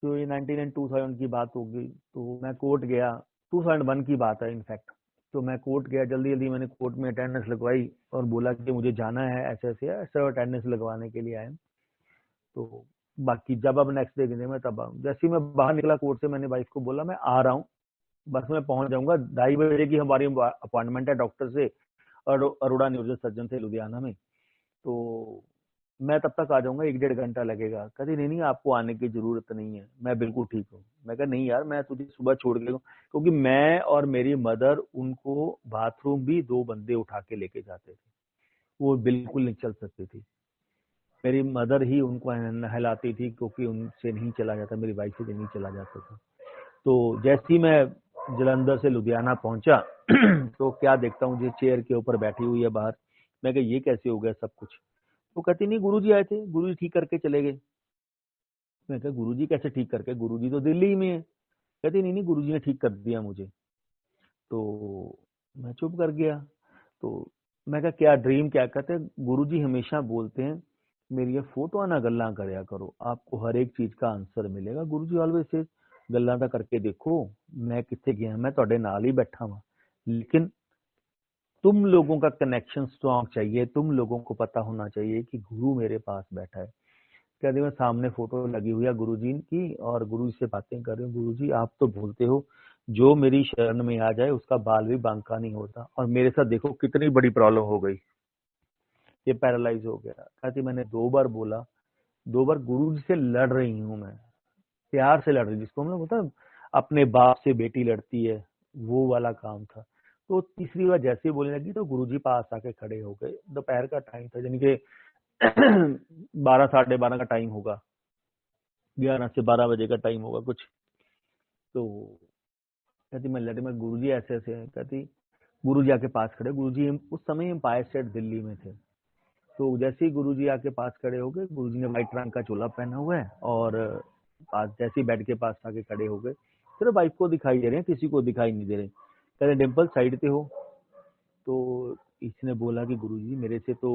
तो ये 192000 की बात होगी। तो मैं कोर्ट गया, 2001 की बात है इनफैक्ट। तो मैं कोर्ट गया, जल्दी जल्दी मैंने कोर्ट में अटेंडेंस लगवाई और बोला कि मुझे जाना है, ऐसे ऐसे है, सर अटेंडेंस लगवाने के लिए आए। तो बाकी जब अब नेक्स्ट डे गए मैं तब आऊँ। जैसे ही मैं बाहर निकला कोर्ट से, मैंने वाइफ को बोला मैं आ रहा हूँ, बस मैं पहुंच जाऊंगा, 2:30 बजे की हमारी अपॉइंटमेंट है डॉक्टर से और अरोड़ा न्यूरो सर्जन से लुधियाना में। तो मैं तब तक आ जाऊंगा, 1-1.5 घंटा लगेगा। कहती नहीं नहीं आपको आने की जरूरत नहीं है, मैं बिल्कुल ठीक हूँ। मैं कहा नहीं यार, मैं तुझे सुबह छोड़ के, क्योंकि मैं और मेरी मदर उनको बाथरूम भी 2 बंदे उठा के लेके जाते थे, वो बिल्कुल नहीं चल सकती थी। मेरी मदर ही उनको नहलाती थी क्योंकि उनसे नहीं चला जाता, मेरी वाइफ से नहीं चला जाता था। तो जैसे ही मैं जलंधर से लुधियाना पहुंचा तो क्या देखता हूँ, ये चेयर के ऊपर बैठी हुई है बाहर। मैं कहा ये कैसे हो गया सब कुछ। तो कहती नहीं गुरुजी आए थे, गुरुजी ठीक करके चले गए। मैं कहा गुरुजी कैसे ठीक करके, गुरुजी तो दिल्ली में है। कहती नहीं नहीं गुरुजी ने ठीक कर दिया मुझे। तो मैं चुप कर गया। तो मैं कहा क्या ड्रीम क्या। कहते गुरुजी हमेशा बोलते हैं मेरी फोटो ना गल्ला करया करो, आपको हर एक चीज का आंसर मिलेगा। गुरुजी ऑलवेज से गल्ला तो करके देखो, मैं कितने गया, मैं ਤੁਹਾਡੇ नाल ही बैठा हुआ। लेकिन तुम लोगों का कनेक्शन स्ट्रॉन्ग चाहिए, तुम लोगों को पता होना चाहिए कि गुरु मेरे पास बैठा है। कहते मैं सामने फोटो लगी हुई है गुरुजी की और गुरु से बातें कर रही हूँ। गुरुजी आप तो बोलते हो जो मेरी शरण में आ जाए उसका बाल भी बांका नहीं होता, और मेरे साथ देखो कितनी बड़ी प्रॉब्लम हो गई, ये पैरालाइज हो गया। कहती मैंने 2 बार बोला, 2 बार गुरुजी से लड़ रही हूँ, मैं प्यार से लड़ रही, जिसको हम लोग होता है अपने बाप से बेटी लड़ती है, वो वाला काम था। तो तीसरी बार जैसे ही बोलने लगी तो गुरुजी पास आके खड़े हो गए। दोपहर का टाइम था, यानी कि 12-12:30 का टाइम होगा, 11 से 12 बजे का टाइम होगा कुछ। तो कहती मैं लड़ी, मैं गुरुजी ऐसे ऐसे हैं। कहती गुरुजी आके पास खड़े, गुरुजी उस समय एम्पायर स्टेट दिल्ली में थे। तो जैसे ही गुरुजी आके पास खड़े हो गए, गुरुजी ने व्हाइट रंग का चोला पहना हुआ है और जैसे ही बेड के पास आके खड़े हो गए सिर्फ वाइफ को दिखाई दे रहे हैं, किसी को दिखाई नहीं दे रहे। कह रहे डिम्पल साइड पे हो। तो इसने बोला कि गुरुजी मेरे से तो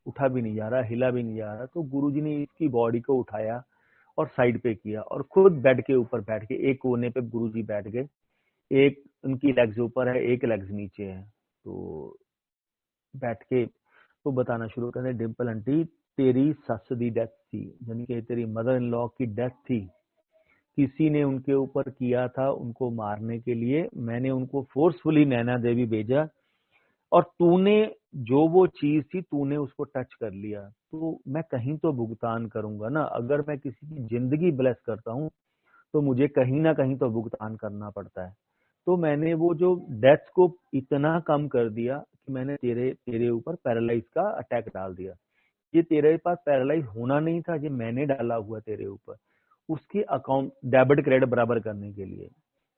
उठा भी नहीं जा रहा, हिला भी नहीं जा रहा। तो गुरुजी ने इसकी बॉडी को उठाया और साइड पे किया और खुद बेड के ऊपर बैठ के, एक कोने पे गुरुजी बैठ गए, एक उनकी लेग्स ऊपर है, एक लेग्स नीचे है। तो बैठ के तो बताना शुरू कर, डिम्पल आंटी तेरी सस दी डेथ थी, यानी कि तेरी मदर इन लॉ की डेथ थी, किसी ने उनके ऊपर किया था उनको मारने के लिए, मैंने उनको फोर्सफुली नैना देवी भेजा और तूने जो वो चीज थी तूने उसको टच कर लिया, तो मैं कहीं तो भुगतान करूंगा ना। अगर मैं किसी की जिंदगी ब्लेस करता हूँ तो मुझे कहीं ना कहीं तो भुगतान करना पड़ता है। तो मैंने वो जो डेथ को इतना कम कर दिया कि मैंने तेरे तेरे ऊपर पैरालाइज का अटैक डाल दिया। ये तेरे पास पैरालाइज होना नहीं था, ये मैंने डाला हुआ तेरे ऊपर, उसके अकाउंट डेबिट क्रेडिट बराबर करने के लिए।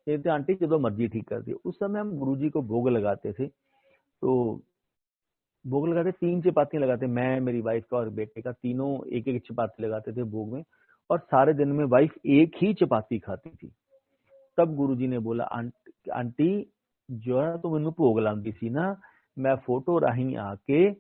कहते आंटी जो मर्जी ठीक कर दिया। उस समय हम गुरुजी को भोग लगाते थे, तो भोग लगाते 3 चपातियां लगाते, मैं मेरी वाइफ का और बेटे का, तीनों एक एक चपाती लगाते थे भोग में, और सारे दिन में वाइफ एक ही चपाती खाती थी। तब गुरुजी ने बोला आंटी जो है तो मैनू भोग लांदी सी ना, मैं फोटो राही आके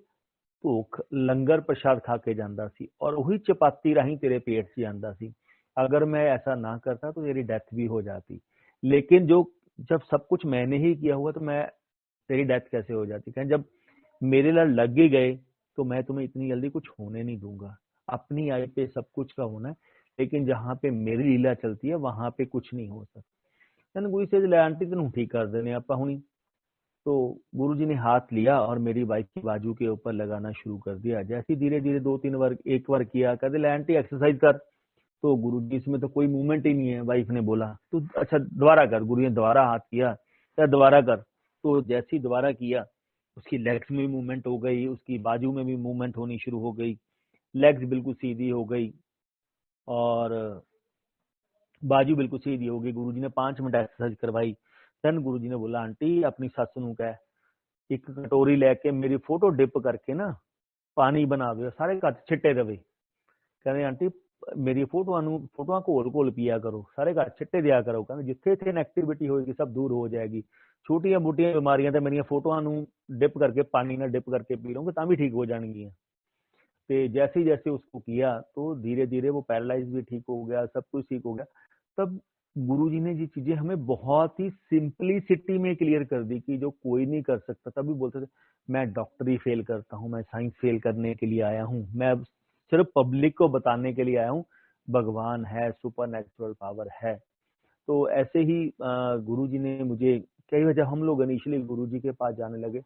भूख लंगर प्रसाद खा के जाता सी और वही चपाती राही तेरे पेट से आंदा सी। अगर मैं ऐसा ना करता तो तेरी डेथ भी हो जाती, लेकिन जो जब सब कुछ मैंने ही किया हुआ तो मैं तेरी डेथ कैसे हो जाती। कहें जब मेरे लिए लग ही गए तो मैं तुम्हें इतनी जल्दी कुछ होने नहीं दूंगा। अपनी आई पे सब कुछ का होना है, लेकिन जहाँ पे मेरी लीला चलती है वहां पे कुछ नहीं हो सकता। गुरु से आंटी तेन ठीक कर देने आप हुणी। तो गुरुजी ने हाथ लिया और मेरी वाइफ की बाजू के ऊपर लगाना शुरू कर दिया। जैसे धीरे धीरे 2-3 बार, एक बार किया, कहते ले आंटी एक्सरसाइज कर। तो गुरुजी इसमें तो कोई मूवमेंट ही नहीं है। वाइफ ने बोला तो अच्छा दोबारा कर। गुरु ने दोबारा हाथ किया, क्या दोबारा कर। तो जैसे ही दोबारा किया उसकी लेग्स में भी मूवमेंट हो गई, उसकी बाजू में भी मूवमेंट होनी शुरू हो गई, लेग्स बिल्कुल सीधी हो गई और बाजू बिल्कुल सीधी हो गई। गुरुजी ने 5 मिनट एक्सरसाइज करवाई। देन गुरुजी ने बोला आंटी अपनी सस नूं कह एक कटोरी लेके मेरी फोटो डिप करके ना पानी बना दो, सारे घर छिट्टे रवे। कहते आंटी मेरी फोटोआं घोल घोल पिया करो, सारे घर छिट्टे दिया करो। कहते जिथे इथे इनएक्टिविटी होगी सब दूर हो जाएगी, छोटियां मोटियां बीमारियां तो मेरी फोटोआं डिप करके पानी ना डिप करके पी लोगे तो भी ठीक हो जाएंगी। तो जैसे जैसे उसको किया तो धीरे धीरे वो पैरालाइज भी ठीक हो गया, सब कुछ ठीक हो गया। तब गुरुजी ने ये चीजें हमें बहुत ही सिंपलिसिटी में क्लियर कर दी कि जो कोई नहीं कर सकता। तभी बोलते थे मैं डॉक्टरी फेल करता हूँ, मैं साइंस फेल करने के लिए आया हूँ, मैं सिर्फ पब्लिक को बताने के लिए आया हूँ भगवान है, सुपर नेचुरल पावर है। तो ऐसे ही गुरुजी ने मुझे कई वजह, हम लोग इनिशियली गुरुजी के पास जाने लगे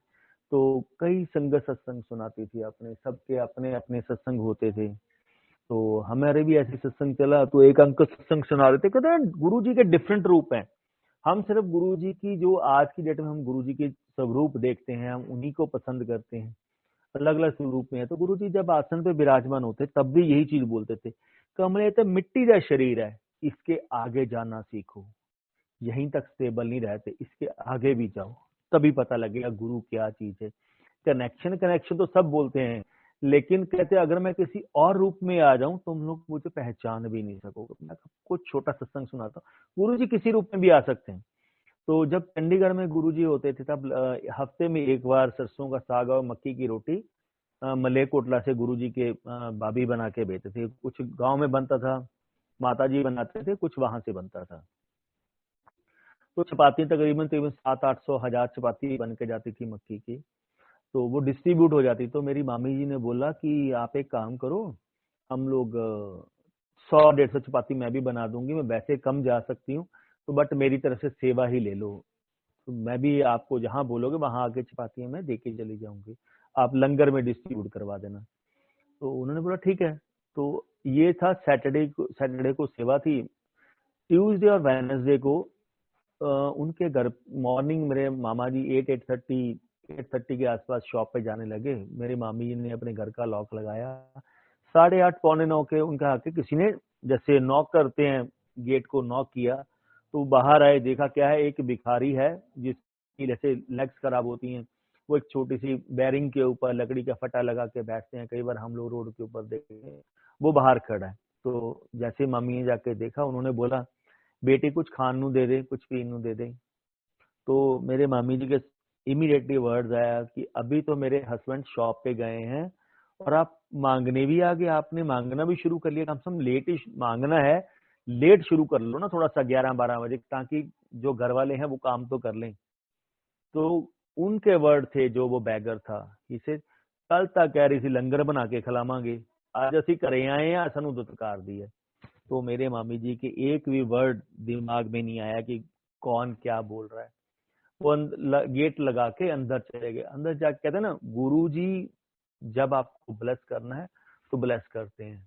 तो कई संगत सत्संग सुनाती थी, अपने सबके अपने अपने सत्संग होते थे। तो हमारे भी ऐसे सत्संग चला तो एक अंकल सत्संग सुना रहे थे, कहते हैं गुरुजी के डिफरेंट रूप हैं। हम सिर्फ गुरुजी की जो आज की डेट में हम गुरुजी के स्वरूप देखते हैं, हम उन्हीं को पसंद करते हैं, अलग अलग स्वरूप में है। तो गुरुजी जब आसन पे विराजमान होते तब भी यही चीज बोलते थे, कमले तो मिट्टी का शरीर है, इसके आगे जाना सीखो, यहीं तक स्टेबल नहीं रहते, इसके आगे भी जाओ, तभी पता लगेगा गुरु क्या चीज है। कनेक्शन कनेक्शन तो सब बोलते हैं, लेकिन कहते अगर मैं किसी और रूप में आ जाऊं तुम लोग मुझे पहचान भी नहीं सकोगे। मैं कुछ छोटा सत्संग सुनाता हूँ, गुरु जी किसी रूप में भी आ सकते हैं। तो जब चंडीगढ़ में गुरु जी होते थे तब हफ्ते में एक बार सरसों का साग और मक्की की रोटी मलेरकोटला से गुरु जी के भाभी बना के भेजते थे। कुछ गांव में बनता था, माता जी बनाते थे, कुछ वहां से बनता था। तो चपाती तकरीबन 700-800-1000 चपाती बन के जाती थी मक्की की, तो वो डिस्ट्रीब्यूट हो जाती। तो मेरी मामी जी ने बोला कि आप एक काम करो, हम लोग 100-150 चपाती मैं भी बना दूंगी, मैं वैसे कम जा सकती हूँ तो बट मेरी तरफ से सेवा ही ले लो, तो मैं भी आपको जहाँ बोलोगे वहां आके चपातियां मैं दे के चली जाऊंगी, आप लंगर में डिस्ट्रीब्यूट करवा देना। तो उन्होंने बोला ठीक है। तो ये था सैटरडे को सेवा थी। ट्यूसडे और वेडनेसडे को उनके घर मॉर्निंग मेरे मामा जी 8:30 के आसपास शॉप पे जाने लगे। मेरी मामी जी ने अपने घर का लॉक लगाया, 8:30 पौने 9 के उनका आके किसी ने जैसे नॉक करते हैं गेट को नॉक किया, तो बाहर आए, देखा क्या है, एक भिखारी है जिसकी जैसे लेग्स खराब होती हैं, वो एक छोटी सी बैरिंग के ऊपर लकड़ी का फटा लगा के बैठते हैं, कई बार हम लोग रोड के ऊपर देखते हैं, वो बाहर खड़ा है। तो जैसे मम्मी ने जाके देखा, उन्होंने बोला बेटी कुछ खान नू दे दे, कुछ पीन नू दे दे। तो मेरे मामी जी के इमीडिएटली वर्ड्स आया कि अभी तो मेरे हस्बैंड शॉप पे गए हैं और आप मांगने भी आ गए, आपने मांगना भी शुरू कर लिया। कम से कम लेट ही मांगना है, लेट शुरू कर लो ना थोड़ा सा 11-12 बजे, ताकि जो घर वाले हैं वो काम तो कर लें। तो उनके वर्ड थे जो वो बैगर था, इसे कल तक कह रही थी लंगर बना के खिलावांगे, आज ਅਸੀਂ ਘਰੇ आए हैं ਸਾਨੂੰ दुत्कार दी है। तो मेरे मामी जी के एक भी वर्ड दिमाग में नहीं आया कि कौन क्या बोल रहा है। वो गेट लगा के अंदर चले गए। अंदर जाके कहते हैं ना, गुरु जी जब आपको ब्लेस करना है तो ब्लेस करते हैं,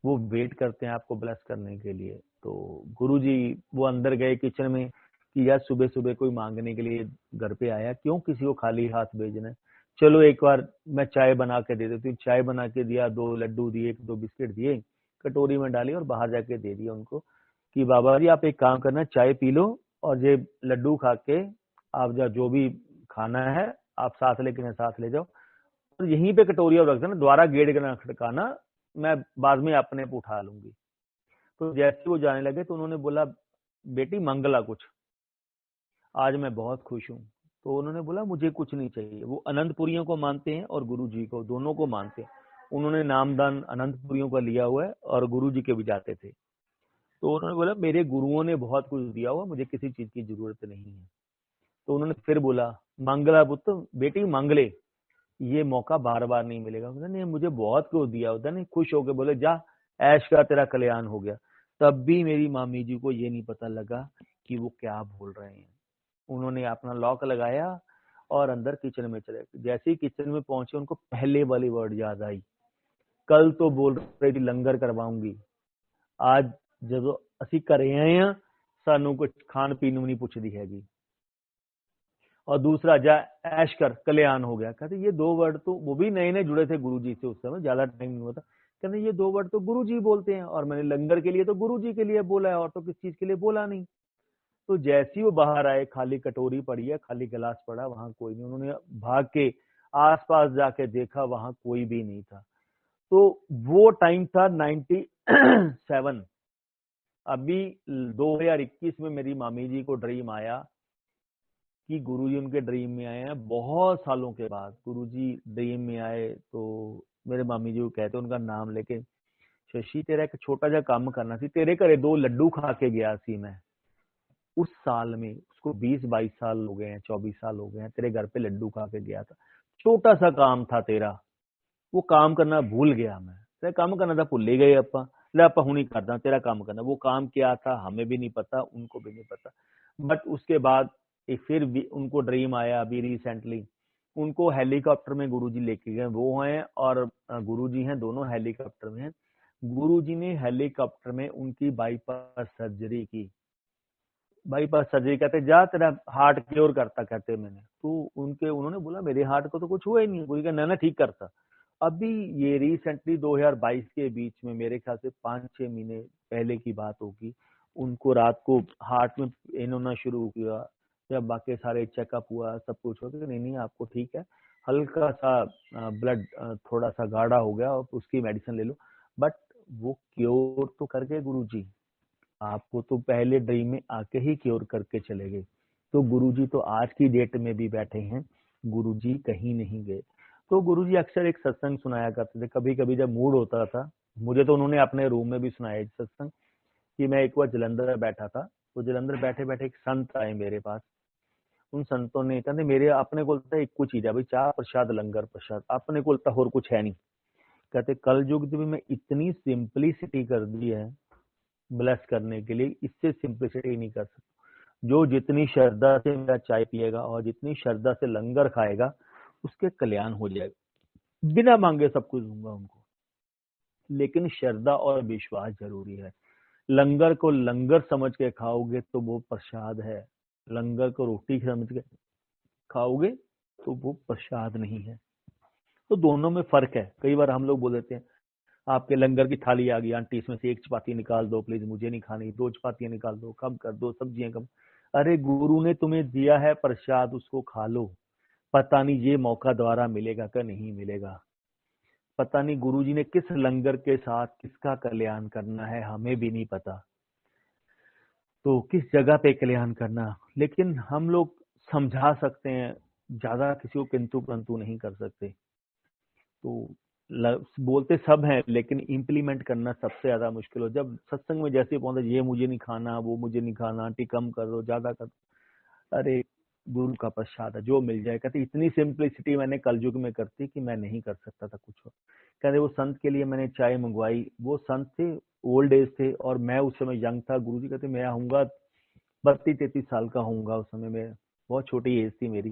वो वेट करते हैं आपको ब्लेस करने के लिए। तो गुरु जी वो अंदर गए किचन में कि यार सुबह सुबह कोई मांगने के लिए घर पे आया, क्यों किसी को खाली हाथ भेजना है, चलो एक बार मैं चाय बना के दे देती हूँ। चाय बना के दिया, 2 लड्डू दिए, 2 बिस्किट दिए, कटोरी में डाली और बाहर जाके दे दिया उनको कि बाबा जी आप एक काम करना, चाय पी लो और ये लड्डू खा के आप जो भी खाना है आप साथ लेके साथ ले जाओ, और यहीं पे कटोरिया रख देना, दोबारा गेट का ना खटकाना, मैं बाद में अपने पे उठा लूंगी। तो जैसे वो जाने लगे तो उन्होंने बोला बेटी मंगला कुछ, आज मैं बहुत खुश हूँ। तो उन्होंने बोला मुझे कुछ नहीं चाहिए। वो अनंतपुरियों को मानते हैं और गुरु जी को, दोनों को मानते हैं। उन्होंने नामदान अनंतपुरियों का लिया हुआ है और गुरु जी के भी जाते थे। तो उन्होंने बोला मेरे गुरुओं ने बहुत कुछ दिया हुआ, मुझे किसी चीज की जरूरत नहीं है। तो उन्होंने फिर बोला मंगला पुत्र बेटी मंगले, ये मौका बार बार नहीं मिलेगा। नहीं मुझे बहुत कुछ दिया होता, नहीं खुश होके बोले जा ऐश का तेरा कल्याण हो गया। तब भी मेरी मामी जी को ये नहीं पता लगा कि वो क्या बोल रहे हैं। उन्होंने अपना लॉक लगाया और अंदर किचन में चले गए। जैसे ही किचन में पहुंचे उनको पहले वाली वर्ड याद आई, कल तो बोल रही थी लंगर करवाऊंगी, आज जो ਅਸੀਂ ਘਰੇ ਆਏ ਆ ਸਾਨੂੰ कुछ खान पीन नहीं पुछदी हैगी। और दूसरा जा ऐश कर कल्याण हो गया। कहते ये 2 वर्ड तो वो भी नए नए जुड़े थे गुरु जी से, उस समय ज्यादा टाइम नहीं होता। कहते ये 2 वर्ड तो गुरु जी बोलते हैं और मैंने लंगर के लिए तो गुरु जी के लिए बोला है और तो किस चीज के लिए बोला नहीं। तो जैसी वो बाहर आए, खाली कटोरी पड़ी है, खाली गिलास पड़ा, वहां कोई नहीं। उन्होंने भाग के आसपास जाके देखा, वहां कोई भी नहीं था। तो वो टाइम था 97। अभी 2021 में मेरी मामी जी को ड्रीम आया कि गुरुजी उनके ड्रीम में आए हैं। बहुत सालों के बाद गुरुजी ड्रीम में आए तो मेरे मामी जी को कहते उनका नाम लेके, शशि तेरा एक छोटा जा काम करना सी, तेरे घरे 2 लड्डू खा के गया सी मैं। उस साल में उसको 20-22 साल हो गए हैं, 24 साल हो गए हैं, तेरे घर पे लड्डू खा के गया था। छोटा सा काम था तेरा, वो काम करना भूल गया मैं। तेरा काम करना था भूल ही गए अपा, ले आपा हूं नहीं करना तेरा काम करना। वो काम क्या था हमें भी नहीं पता, उनको भी नहीं पता। बट उसके बाद एक फिर भी उनको ड्रीम आया अभी रिसेंटली, उनको हेलीकॉप्टर में गुरुजी लेके गए। वो हैं और गुरुजी हैं, दोनों हेलीकॉप्टर में हैं। गुरुजी ने हेलीकॉप्टर में उनकी बाईपास सर्जरी की। बाईपास सर्जरी कहते जा तेरा हार्ट क्योर करता, कहते मैंने तो उन्होंने बोला मेरे हार्ट को तो कुछ हुआ ही नहीं। कोई ना ठीक करता। अभी ये रिसेंटली 2022 के बीच में, मेरे ख्याल से 5-6 महीने पहले की बात होगी, उनको रात को हार्ट में पेन होना शुरू किया। जब बाकी सारे चेकअप हुआ, सब कुछ हो गया, नहीं आपको ठीक है, हल्का सा ब्लड थोड़ा सा गाढ़ा हो गया और उसकी मेडिसिन ले लो। बट वो क्योर तो कर गए गुरुजी, आपको तो पहले ड्रीम में आके ही क्योर करके चले गए। तो गुरुजी तो आज की डेट में भी बैठे हैं, गुरुजी कहीं नहीं गए। तो गुरुजी अक्सर एक सत्संग सुनाया करते थे, कभी कभी जब मूड होता था। मुझे तो उन्होंने अपने रूम में भी सुनाया सत्संग कि मैं एक बार जलंधर बैठा था, तो जलंधर बैठे बैठे एक संत आए मेरे पास। उन संतों ने कहते मेरे अपने को एक कुछ चीज है भाई, चाह प्रसाद लंगर प्रसाद, अपने को और कुछ है नहीं। कहते कल युग में मैं इतनी सिंपलिसिटी कर दी है ब्लेस करने के लिए, इससे सिंपलिसिटी नहीं कर सकता। जो जितनी श्रद्धा से मेरा चाय पिएगा और जितनी श्रद्धा से लंगर खाएगा उसके कल्याण हो जाएगा। बिना मांगे सब कुछ दूंगा उनको, लेकिन श्रद्धा और विश्वास जरूरी है। लंगर को लंगर समझ के खाओगे तो वो प्रसाद है, लंगर को रोटी समझ के खाओगे तो वो प्रसाद नहीं है। तो दोनों में फर्क है। कई बार हम लोग बोल देते हैं आपके लंगर की थाली आ गई आंटी, इसमें से 1 चपाती निकाल दो प्लीज, मुझे नहीं खानी, 2 चपातियां निकाल दो, कम कर दो, सब्जियां कम। अरे गुरु ने तुम्हें दिया है प्रसाद, उसको खा लो। पता नहीं ये मौका दोबारा मिलेगा क्या नहीं मिलेगा, पता नहीं गुरुजी ने किस लंगर के साथ किसका कल्याण करना है, हमें भी नहीं पता। तो किस जगह पे कल्याण करना, लेकिन हम लोग समझा सकते हैं, ज्यादा किसी को किंतु परंतु नहीं कर सकते। तो बोलते सब हैं लेकिन इम्प्लीमेंट करना सबसे ज्यादा मुश्किल हो। जब सत्संग में जैसे पहुंचे, ये मुझे नहीं खाना, वो मुझे नहीं खाना, आंटी कम कर दो, ज्यादा कर दो। अरे गुरु का प्रसाद है, जो मिल जाए। कहते इतनी सिंपलिसिटी मैंने कलयुग में करती कि मैं नहीं कर सकता था कुछ और। कहते वो संत के लिए मैंने चाय मंगवाई, वो संत थे, ओल्ड एज थे, और मैं उस समय यंग था। गुरु जी कहते मैं आऊंगा 32-33 साल का होऊंगा उस समय में, बहुत छोटी एज थी मेरी।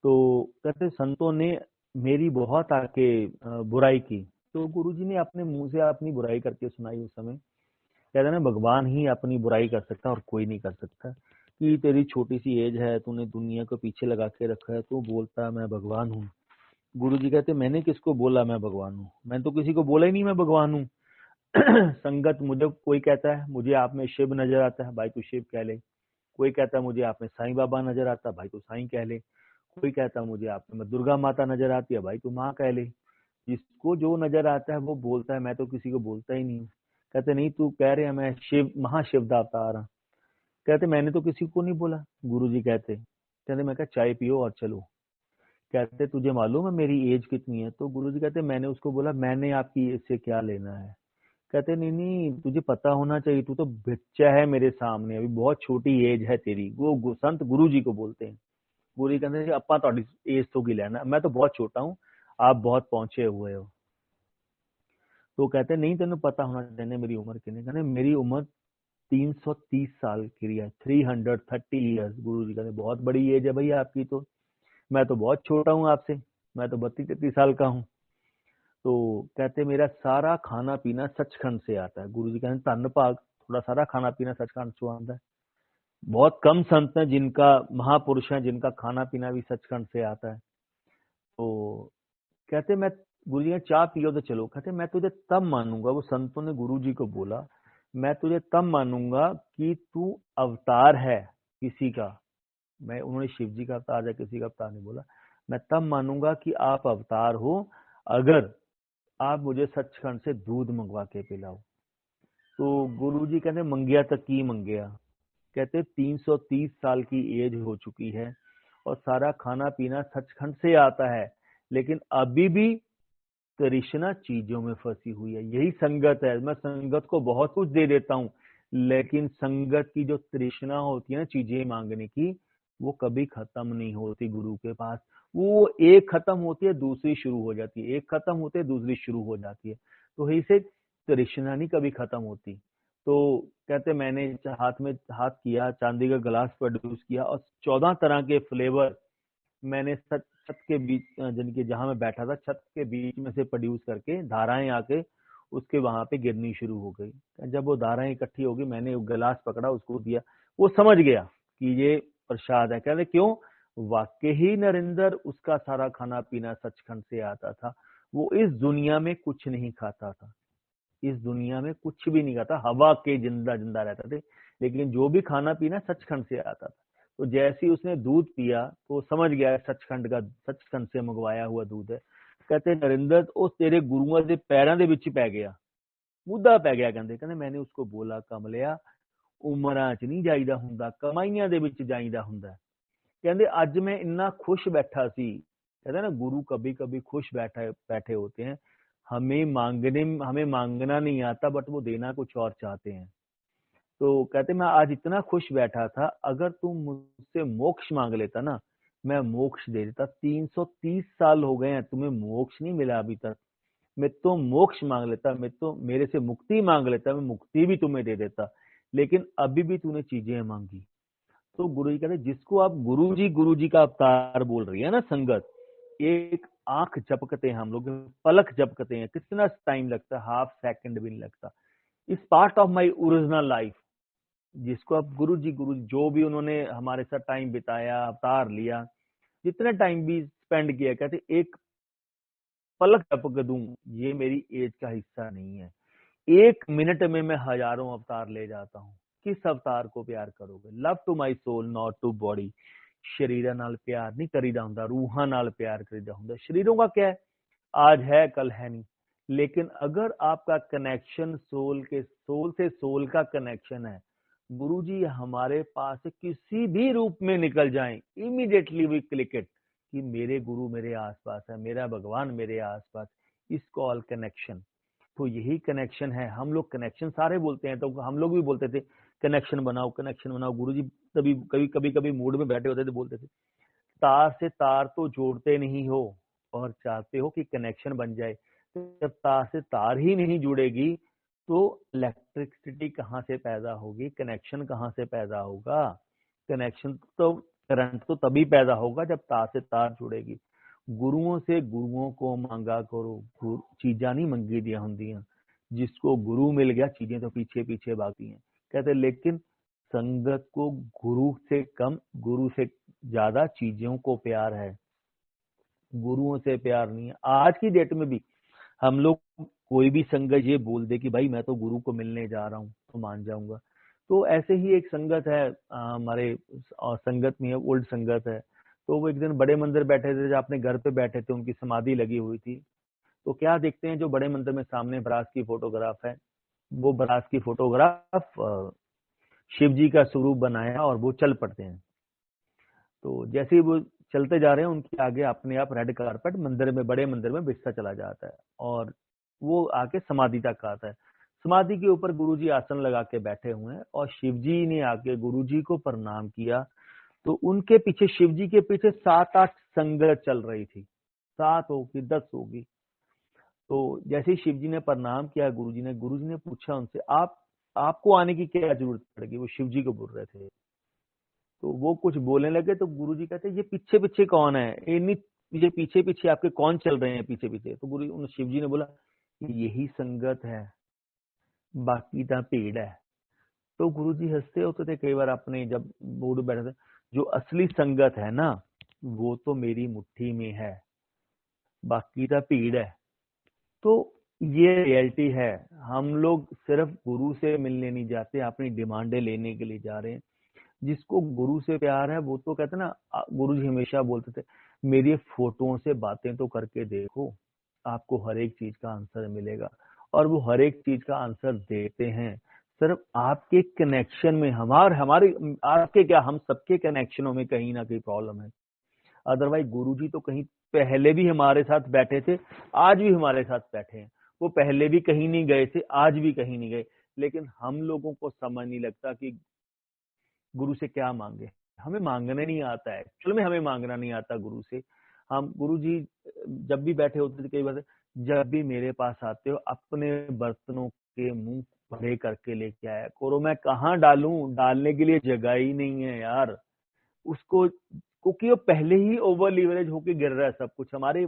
तो कहते संतों ने मेरी बहुत आके बुराई की, तो गुरुजी ने अपने मुंह से अपनी बुराई करके सुनाई उस समय। कहते ना भगवान ही अपनी बुराई कर सकता और कोई नहीं कर सकता। कि तेरी छोटी सी एज है, तूने दुनिया को पीछे लगा के रखा है, तू बोलता है मैं भगवान हूँ। गुरुजी कहते मैंने किसको बोला मैं भगवान हूँ? मैं तो किसी को बोला ही नहीं मैं भगवान हूँ। संगत मुझे कोई कहता है मुझे आप में शिव नजर आता है, भाई तू शिव कह ले। कोई कहता है मुझे आप में साईं बाबा नजर आता है, भाई तू साईं कह ले। कोई कहता है मुझे आप में दुर्गा माता नजर आती है, भाई तू माँ कह ले। जिसको जो नजर आता है वो बोलता है, मैं तो किसी को बोलता ही नहीं हूँ। कहते नहीं तू कह रहे हैं मैं शिव महाशिव का अवतार हूँ। कहते मैंने तो किसी को नहीं बोला। गुरुजी कहते मैं कहा चाय पियो और चलो। कहते तुझे मालूम है मेरी एज कितनी है? तो गुरुजी कहते मैंने उसको बोला मैंने आपकी एज से क्या लेना है। कहते नहीं नहीं तुझे पता होना चाहिए, तू तो बच्चा है मेरे सामने, अभी बहुत छोटी एज है तेरी। वो संत गुरुजी को बोलते हैं। गुरुजी कहते अपा ਤੁਹਾਡੀ एज तो की लेना, मैं तो बहुत छोटा हूँ, आप बहुत पहुंचे हुए हो। तो कहते नहीं तेन पता होना चाहिए मेरी उम्र कितनी। कहते मेरी उम्र 330 साल की है, 330 ईयर्स। गुरु जी कहते बहुत बड़ी एज है भाई आपकी, तो मैं तो बहुत छोटा हूँ आपसे, मैं तो 32-33 साल का हूँ। तो कहते मेरा सारा खाना पीना सचखंड से आता है। गुरु जी कहते धन भाग थोड़ा सारा खाना पीना सचखंड से आता है। बहुत कम संत हैं जिनका, महापुरुष हैं जिनका खाना पीना भी सचखंड से आता है। तो कहते मैं, गुरु जी ने चाह पियो तो चलो। कहते मैं तुझे तब मानूंगा, वो संतों ने गुरु जी को बोला, मैं तुझे तब मानूंगा कि तू अवतार है किसी का। मैं, उन्होंने शिव जी का अवतार या किसी का अवतार नहीं बोला। मैं तब मानूंगा कि आप अवतार हो अगर आप मुझे सचखंड से दूध मंगवा के पिलाओ। तो गुरु जी कहते मंगिया तक की मंगिया। कहते 330 साल की एज हो चुकी है और सारा खाना पीना सचखंड से आता है, लेकिन अभी भी तृष्णा चीजों में फंसी हुई है। यही संगत है। मैं संगत को बहुत कुछ दे देता हूँ, लेकिन संगत की जो तृष्णा होती है ना चीजें मांगने की, वो कभी खत्म नहीं होती गुरु के पास। वो एक खत्म होती है दूसरी शुरू हो जाती है, एक खत्म होती है दूसरी शुरू हो जाती है। तो इसे तृष्णा नहीं कभी खत्म होती। तो कहते मैंने हाथ में हाथ किया, चांदी का गिलास प्रोड्यूस किया और 14 तरह के फ्लेवर मैंने छत के बीच, जिनके जहां मैं बैठा था छत के बीच में से प्रोड्यूस करके धाराएं आके उसके वहां पे गिरनी शुरू हो गई। जब वो धाराएं इकट्ठी हो गई, मैंने वो गिलास पकड़ा, उसको दिया। वो समझ गया कि ये प्रसाद है। कहते क्यों? वाकई ही नरेंद्र उसका सारा खाना पीना सचखंड से आता था। वो इस दुनिया में कुछ नहीं खाता था, इस दुनिया में कुछ भी नहीं खाता, हवा के जिंदा जिंदा रहते थे, लेकिन जो भी खाना पीना सचखंड से आता था। तो जैसे ही उसने दूध पिया तो समझ गया सचखंड का, सचखंड से मंगवाया हुआ दूध है। कहते नरेंद्र ਉਹ ਤੇਰੇ ਗੁਰੂਆਂ ਦੇ ਪੈਰਾਂ ਦੇ ਵਿੱਚ ਪੈ ਗਿਆ, ਮੁੱਦਾ ਪੈ ਗਿਆ। ਕਹਿੰਦੇ मैंने उसको बोला कमलिया ਉਮਰਾਂ 'ਚ ਨਹੀਂ ਜਾਈਦਾ ਹੁੰਦਾ, ਕਮਾਈਆਂ ਦੇ ਵਿੱਚ ਜਾਈਦਾ ਹੁੰਦਾ। कहते ਅੱਜ मैं इन्ना खुश बैठा सी। कहते ना गुरु कभी कभी खुश बैठे होते हैं। हमें मांगना नहीं आता, बट वो देना कुछ और चाहते हैं। तो कहते मैं आज इतना खुश बैठा था, अगर तुम मुझसे मोक्ष मांग लेता ना, मैं मोक्ष दे देता। 330 साल हो गए हैं, तुम्हें मोक्ष नहीं मिला अभी तक। मैं तो मोक्ष मांग लेता, मैं तो मेरे से मुक्ति मांग लेता, मैं मुक्ति भी तुम्हें दे देता, लेकिन अभी भी तूने चीजें मांगी। तो गुरु जी कहते जिसको आप गुरु जी का अवतार बोल रही है ना संगत, एक आंख झपकते हैं हम लोग, पलक झपकते हैं, कितना टाइम लगता है, हाफ सेकंड भी नहीं लगता। इस part of my original life, जिसको आप गुरु जी जो भी उन्होंने हमारे साथ टाइम बिताया, अवतार लिया, जितना टाइम भी स्पेंड किया, कहते एक पलक झपक दूं, ये मेरी एज का हिस्सा नहीं है। 1 मिनट में मैं हजारों अवतार ले जाता हूँ। किस अवतार को प्यार करोगे? Love to my soul not to body. शरीर नाल प्यार नहीं करीदा हुंदा, रूहां नाल प्यार करीदा हुंदा। शरीरों का क्या है, आज है कल है नहीं। लेकिन अगर आपका कनेक्शन सोल से सोल का कनेक्शन है, गुरुजी हमारे पास से किसी भी रूप में निकल जाएं, इमीडिएटली वी क्लिक इट कि मेरे गुरु मेरे आसपास है, मेरा भगवान मेरे आसपास। इस कॉल कनेक्शन, तो यही कनेक्शन है। हम लोग कनेक्शन सारे बोलते हैं, तो हम लोग भी बोलते थे कनेक्शन बनाओ कनेक्शन बनाओ। गुरुजी तभी कभी कभी मूड में बैठे होते थे, बोलते थे तार से तार तो जोड़ते नहीं हो और चाहते हो कि कनेक्शन बन जाए। तो जब तार से तार ही नहीं जुड़ेगी तो इलेक्ट्रिसिटी कहाँ से पैदा होगी, कनेक्शन कहाँ से पैदा होगा। कनेक्शन तो, करंट तो तभी पैदा होगा जब तार से तार जुड़ेगी। गुरुओं से गुरुओं को मांगा करो, चीजा नहीं मंगी दिया होंदियां। जिसको गुरु मिल गया चीजें तो पीछे पीछे भागती हैं। कहते लेकिन संगत को गुरु से कम, गुरु से ज्यादा चीजों को प्यार है, गुरुओं से प्यार नहीं है। आज की डेट में भी हम लोग, कोई भी संगत ये बोल दे कि भाई मैं तो गुरु को मिलने जा रहा हूँ तो मान जाऊंगा। तो ऐसे ही एक संगत है हमारे संगत में, ओल्ड संगत है। तो वो एक दिन बड़े मंदिर बैठे थे, जब अपने घर पे बैठे थे, उनकी समाधि लगी हुई थी। तो क्या देखते हैं, जो बड़े मंदिर में सामने बरास की फोटोग्राफ है, वो बरास की फोटोग्राफ शिव जी का स्वरूप बनाया और वो चल पड़ते हैं। तो जैसे ही वो चलते जा रहे हैं, उनके आगे अपने आप रेड कारपेट मंदिर में, बड़े मंदिर में बिछता चला जाता है और वो आके समाधि तक आता है। समाधि के ऊपर गुरुजी आसन लगा के बैठे हुए हैं और शिवजी ने आके गुरुजी को प्रणाम किया। तो उनके पीछे, शिवजी के पीछे 7-8 संगत चल रही थी, 7 होगी 10 होगी। तो जैसे ही शिवजी ने प्रणाम किया गुरुजी ने पूछा उनसे, आपको आने की क्या जरूरत पड़ेगी। वो शिवजी को बोल रहे थे। तो वो कुछ बोलने लगे तो गुरुजी कहते ये पीछे पीछे कौन है, ये पीछे पीछे आपके कौन चल रहे हैं पीछे पीछे। तो गुरु शिवजी ने बोला यही संगत है, बाकी तो भीड़ है। तो गुरुजी हंसते होते थे कई बार अपने, जब मूड बैठे थे, जो असली संगत है ना वो तो मेरी मुट्ठी में है, बाकी तो भीड़ है। तो ये रियलिटी है। हम लोग सिर्फ गुरु से मिलने नहीं जाते, अपनी डिमांडें लेने के लिए जा रहे हैं। जिसको गुरु से प्यार है वो तो कहते ना, गुरु जी हमेशा बोलते थे मेरी फोटोओं से बातें तो करके देखो, आपको हर एक चीज का आंसर मिलेगा। और वो हर एक चीज का आंसर देते हैं। सिर्फ आपके कनेक्शन में, हमारे आपके क्या, हम सबके कनेक्शनों में कहीं ना कहीं प्रॉब्लम है। अदरवाइज गुरुजी तो कहीं पहले भी हमारे साथ बैठे थे, आज भी हमारे साथ बैठे हैं। वो पहले भी कहीं नहीं गए थे, आज भी कहीं नहीं गए। लेकिन हम लोगों को समझ नहीं लगता कि गुरु से क्या मांगे। हमें मांगने नहीं आता है, एक्चुअल में हमें मांगना नहीं आता गुरु से। हम, गुरु जी जब भी बैठे होते थे, कई बार जब भी मेरे पास आते हो अपने बर्तनों के मुंह भरे करके लेके आया करो। मैं कहाँ डालूं, डालने के लिए जगह ही नहीं है यार उसको, क्योंकि वो पहले ही ओवर लीवरेज होके गिर रहा है सब कुछ हमारे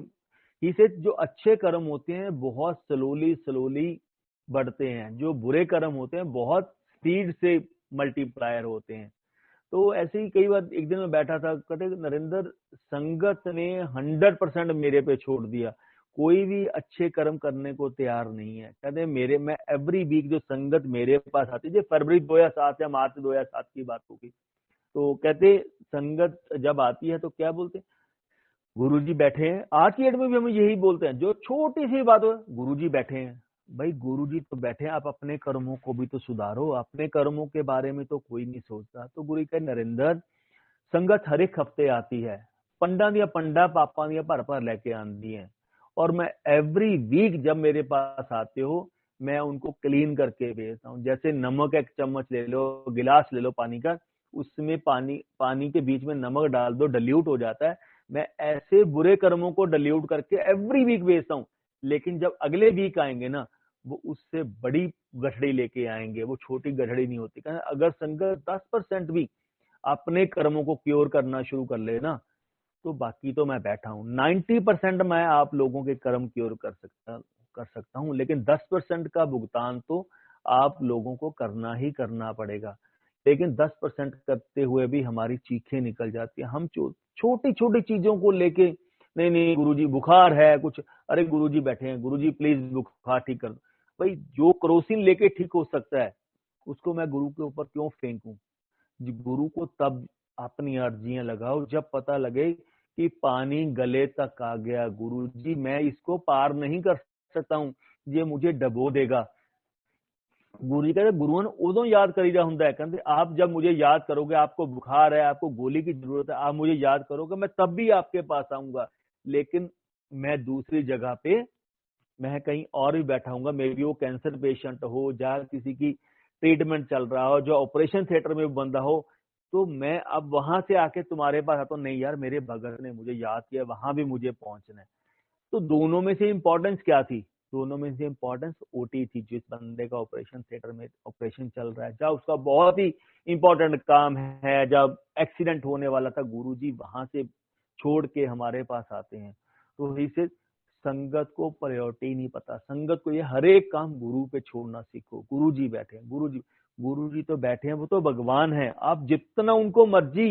ही से। जो अच्छे कर्म होते हैं बहुत स्लोली स्लोली बढ़ते हैं, जो बुरे कर्म होते हैं बहुत स्पीड से मल्टीप्लायर होते हैं। तो ऐसे ही कई बार एक दिन मैं बैठा था, कहते नरेंद्र संगत ने 100% मेरे पे छोड़ दिया, कोई भी अच्छे कर्म करने को तैयार नहीं है। कहते मैं एवरी वीक जो संगत मेरे पास आती है, फरवरी 2007 या मार्च 2007 की बात होगी, तो कहते संगत जब आती है तो क्या बोलते, गुरुजी बैठे हैं। आज की डेट में भी हम यही बोलते हैं, जो छोटी सी बात हो गुरुजी बैठे हैं। भाई गुरुजी तो बैठे हैं, आप अपने कर्मों को भी तो सुधारो, अपने कर्मों के बारे में तो कोई नहीं सोचता। तो गुरु कहे नरेंद्र संगत हर एक हफ्ते आती है, पंडा दिया पंडा पापा दिया भर भर लेके आती है, और मैं एवरी वीक जब मेरे पास आते हो मैं उनको क्लीन करके भेजता हूँ। जैसे नमक एक चम्मच ले लो, गिलास ले लो पानी का, उसमें पानी के बीच में नमक डाल दो, डल्यूट हो जाता है। मैं ऐसे बुरे कर्मों को डल्यूट करके एवरी वीक भेजता हूँ। लेकिन जब अगले वीक आएंगे ना, वो उससे बड़ी गठड़ी लेके आएंगे, वो छोटी गठड़ी नहीं होती। अगर संगत 10% भी अपने कर्मों को क्योर करना शुरू कर ले ना, तो बाकी तो मैं बैठा हूँ। 90% मैं आप लोगों के कर्म क्योर कर सकता हूँ, लेकिन 10% का भुगतान तो आप लोगों को करना ही करना पड़ेगा। लेकिन 10% करते हुए भी हमारी चीखें निकल जाती है। हम छोटी छोटी चीजों को लेके, नहीं नहीं गुरुजी बुखार है कुछ, अरे गुरुजी बैठे हैं, गुरुजी प्लीज बुखार ठीक कर दो। भाई जो क्रोसिन लेके ठीक हो सकता है उसको मैं गुरु के ऊपर क्यों फेंकूं। गुरु को तब अपनी अर्जियां लगाओ जब पता लगे कि पानी गले तक आ गया, गुरुजी मैं इसको पार नहीं कर सकता हूँ, ये मुझे डबो देगा। गुरु जी कहते गुरुओं ने उदों याद करीदा हुंदा है, कहते आप जब मुझे याद करोगे, आपको बुखार है, आपको गोली की जरूरत है, आप मुझे याद करोगे, मैं तब भी आपके पास आऊंगा, लेकिन मैं दूसरी जगह पे, मैं कहीं और भी बैठा हूंगा, मे बी वो कैंसर पेशेंट हो, जहाँ किसी की ट्रीटमेंट चल रहा हो, जो ऑपरेशन थिएटर में बंदा हो, तो मैं अब वहां से आके तुम्हारे पास आता हूँ, नहीं यार मेरे भगत ने मुझे याद किया, वहां भी मुझे पहुंचना है। तो दोनों में से इंपॉर्टेंस क्या थी? दोनों में से इंपॉर्टेंस ओटी थी। जिस बंदे का ऑपरेशन थिएटर में ऑपरेशन चल रहा है, जब उसका बहुत ही इंपॉर्टेंट काम है, जब एक्सीडेंट होने वाला था, गुरुजी वहां से छोड़ के हमारे पास आते हैं। तो इसे संगत को प्रायोरिटी नहीं पता, संगत को ये हर एक काम गुरु पे छोड़ना सीखो। गुरुजी बैठे हैं, गुरुजी तो बैठे हैं, वो तो भगवान है। आप जितना उनको मर्जी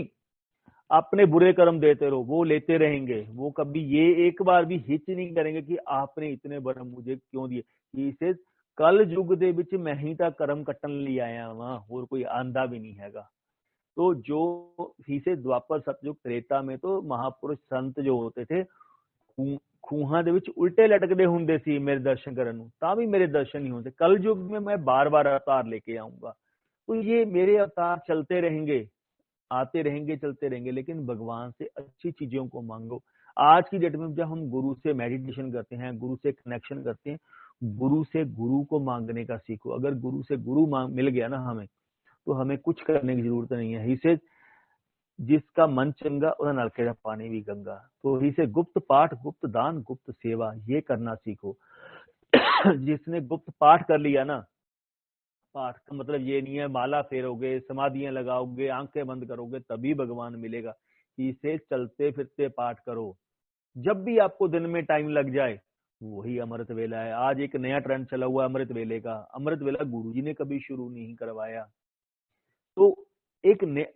अपने बुरे कर्म देते रहो, वो लेते रहेंगे। वो कभी ये एक बार भी हिच नहीं करेंगे कि आपने इतने बड़े मुझे क्यों दिए। इसे कल युग दे विच मैं ही ता कर्म कट्टन ले आया वहां, और कोई आंदा भी नहीं हैगा। तो जो ही से द्वापर सतयुग त्रेता में तो महापुरुष संत जो होते थे, ਖੂਹਾਂ ਦੇ ਵਿੱਚ ਉਲਟੇ ਲਟਕਦੇ ਹੁੰਦੇ ਸੀ ਮੇਰੇ दर्शन ਕਰਨ ਨੂੰ, ਤਾਂ भी मेरे दर्शन नहीं होते। कल युग में मैं बार बार अवतार लेके आऊंगा। तो ये मेरे अवतार चलते रहेंगे, आते रहेंगे, चलते रहेंगे, लेकिन भगवान से अच्छी चीजों को मांगो। आज की डेट में जब हम गुरु से मेडिटेशन करते हैं, गुरु से कनेक्शन करते हैं, गुरु से गुरु को मांगने का सीखो। अगर गुरु से गुरु मिल गया ना हमें, तो हमें कुछ करने की जरूरत नहीं है। ही से जिसका मन चंगा उधर नलके का पानी भी गंगा। तो ही से गुप्त पाठ, गुप्त दान, गुप्त सेवा, ये करना सीखो। जिसने गुप्त पाठ कर लिया ना, पाठ का मतलब ये नहीं है माला फेरोगे, समाधियां लगाओगे, आंखें बंद करोगे तभी भगवान मिलेगा। इसे चलते फिरते पाठ करो, जब भी आपको दिन में टाइम लग जाए। वही अमृत वेला है। आज एक नया ट्रेंड चला हुआ है अमृत वेले का। अमृत वेला गुरुजी ने कभी शुरू नहीं करवाया। तो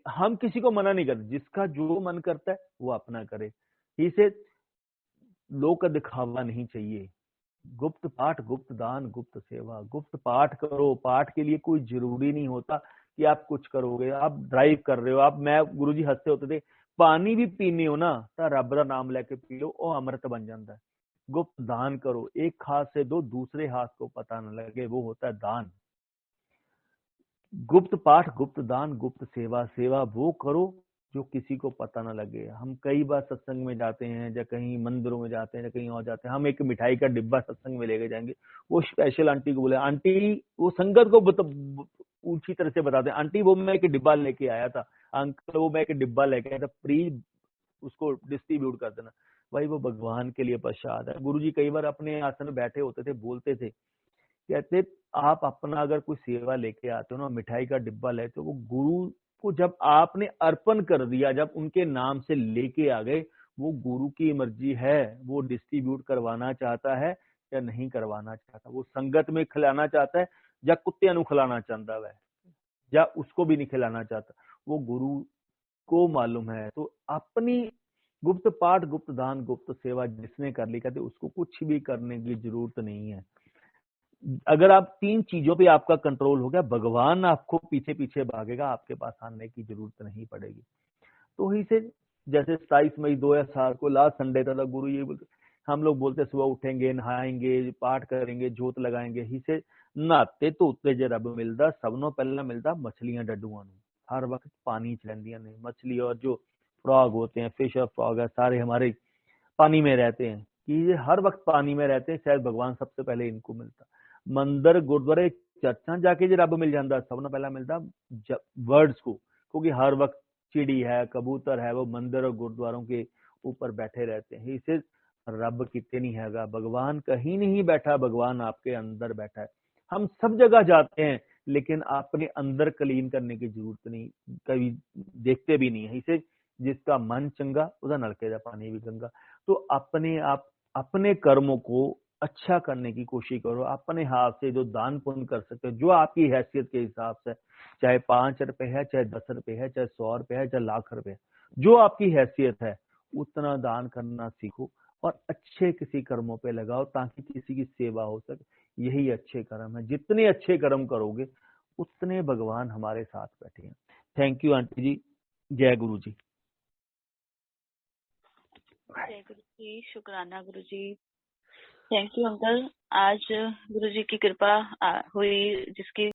हम किसी को मना नहीं करते, जिसका जो मन करता है वो अपना करे। इसे लोक दिखावा नहीं चाहिए। गुप्त पाठ, गुप्त दान, गुप्त सेवा। गुप्त पाठ करो। पाठ के लिए कोई जरूरी नहीं होता कि आप कुछ करोगे। आप ड्राइव कर रहे हो, मैं गुरुजी हंसते होते थे, पानी भी पीने हो ना तो रब का नाम लेके पी लो, वो अमृत बन जाता है। गुप्त दान करो, एक हाथ से दो, दूसरे हाथ को पता न लगे, वो होता है दान। गुप्त पाठ, गुप्त दान, गुप्त सेवा। सेवा वो करो जो किसी को पता ना लगे। हम कई बार सत्संग में जाते हैं, या कहीं मंदिरों में जाते हैं, या कहीं और जाते हैं, हम एक मिठाई का डिब्बा सत्संग में लेके जाएंगे। वो स्पेशल आंटी को बोले, आंटी, वो संगत को ऊंची तरह से बताते हैं, आंटी वो मैं एक डिब्बा लेके आया था, अंकल वो मैं एक डिब्बा लेके आया था, प्लीज उसको डिस्ट्रीब्यूट कर देना। भाई वो भगवान के लिए प्रसाद है। गुरुजी कई बार अपने आसन में बैठे होते थे, बोलते थे, कहते आप अपना अगर कोई सेवा लेके आते हो ना, मिठाई का डिब्बा लेते हो, वो गुरु को जब आपने अर्पण कर दिया, जब उनके नाम से लेके आ गए, वो गुरु की मर्जी है, वो डिस्ट्रीब्यूट करवाना चाहता है या नहीं करवाना चाहता। वो संगत में खिलाना चाहता है या कुत्ते नु खिलाना चाहता है, या उसको भी नहीं खिलाना चाहता, वो गुरु को मालूम है। तो अपनी गुप्त पाठ, गुप्त दान, गुप्त सेवा जिसने कर ली, कहते उसको कुछ भी करने की जरूरत नहीं है। अगर आप तीन चीजों पे आपका कंट्रोल हो गया, भगवान आपको पीछे पीछे भागेगा, आपके पास आने की जरूरत नहीं पड़ेगी। तो ही से जैसे 27 मई 2007 को लास्ट संडे था, गुरु ये बोलते, हम लोग बोलते सुबह उठेंगे, नहाएंगे, पाठ करेंगे, जोत लगाएंगे। ही से नहाते धोते जे रब मिलता, सबनों पहला मिलता मछलियां डड्डुआं नूं। हर वक्त पानी च रहिंदियां ने मछली, और जो फ्रॉग होते हैं, फिश और फ्रॉग है, सारे हमारे पानी में रहते हैं। कि ये हर वक्त पानी में रहते हैं, शायद भगवान सबसे पहले इनको मिलता। मंदिर गुरुद्वारे चर्चा जाके जो रब मिल जाता, सब पहला मिलता वर्ड्स को, क्योंकि हर वक्त चिड़ी है, कबूतर है, वो मंदिर और गुरुद्वारों के ऊपर बैठे रहते हैं। इसे रब कितने नहीं हैगा, भगवान कहीं नहीं बैठा, भगवान आपके अंदर बैठा है। हम सब जगह जाते हैं, लेकिन अपने अंदर क्लीन करने की जरूरत नहीं, कभी देखते भी नहीं है। इसे जिसका मन चंगा उधर नलके का पानी भी गंगा। तो अपने आप अपने कर्मों को अच्छा करने की कोशिश करो। अपने हाथ से जो दान पुण्य कर सकते हो, जो आपकी हैसियत के हिसाब से, चाहे 5 रुपए है, चाहे 10 रुपए है, चाहे 100 रुपए है, चाहे लाख रुपए है, जो आपकी हैसियत है उतना दान करना सीखो, और अच्छे किसी कर्मों पे लगाओ ताकि किसी की सेवा हो सके। यही अच्छे कर्म है। जितने अच्छे कर्म करोगे उतने भगवान हमारे साथ बैठे हैं। थैंक यू आंटी जी। जय गुरु जी।
जय गुरु जी, शुक्राना गुरु जी। Thank you uncle. आज गुरु जी की कृपा हुई, जिसकी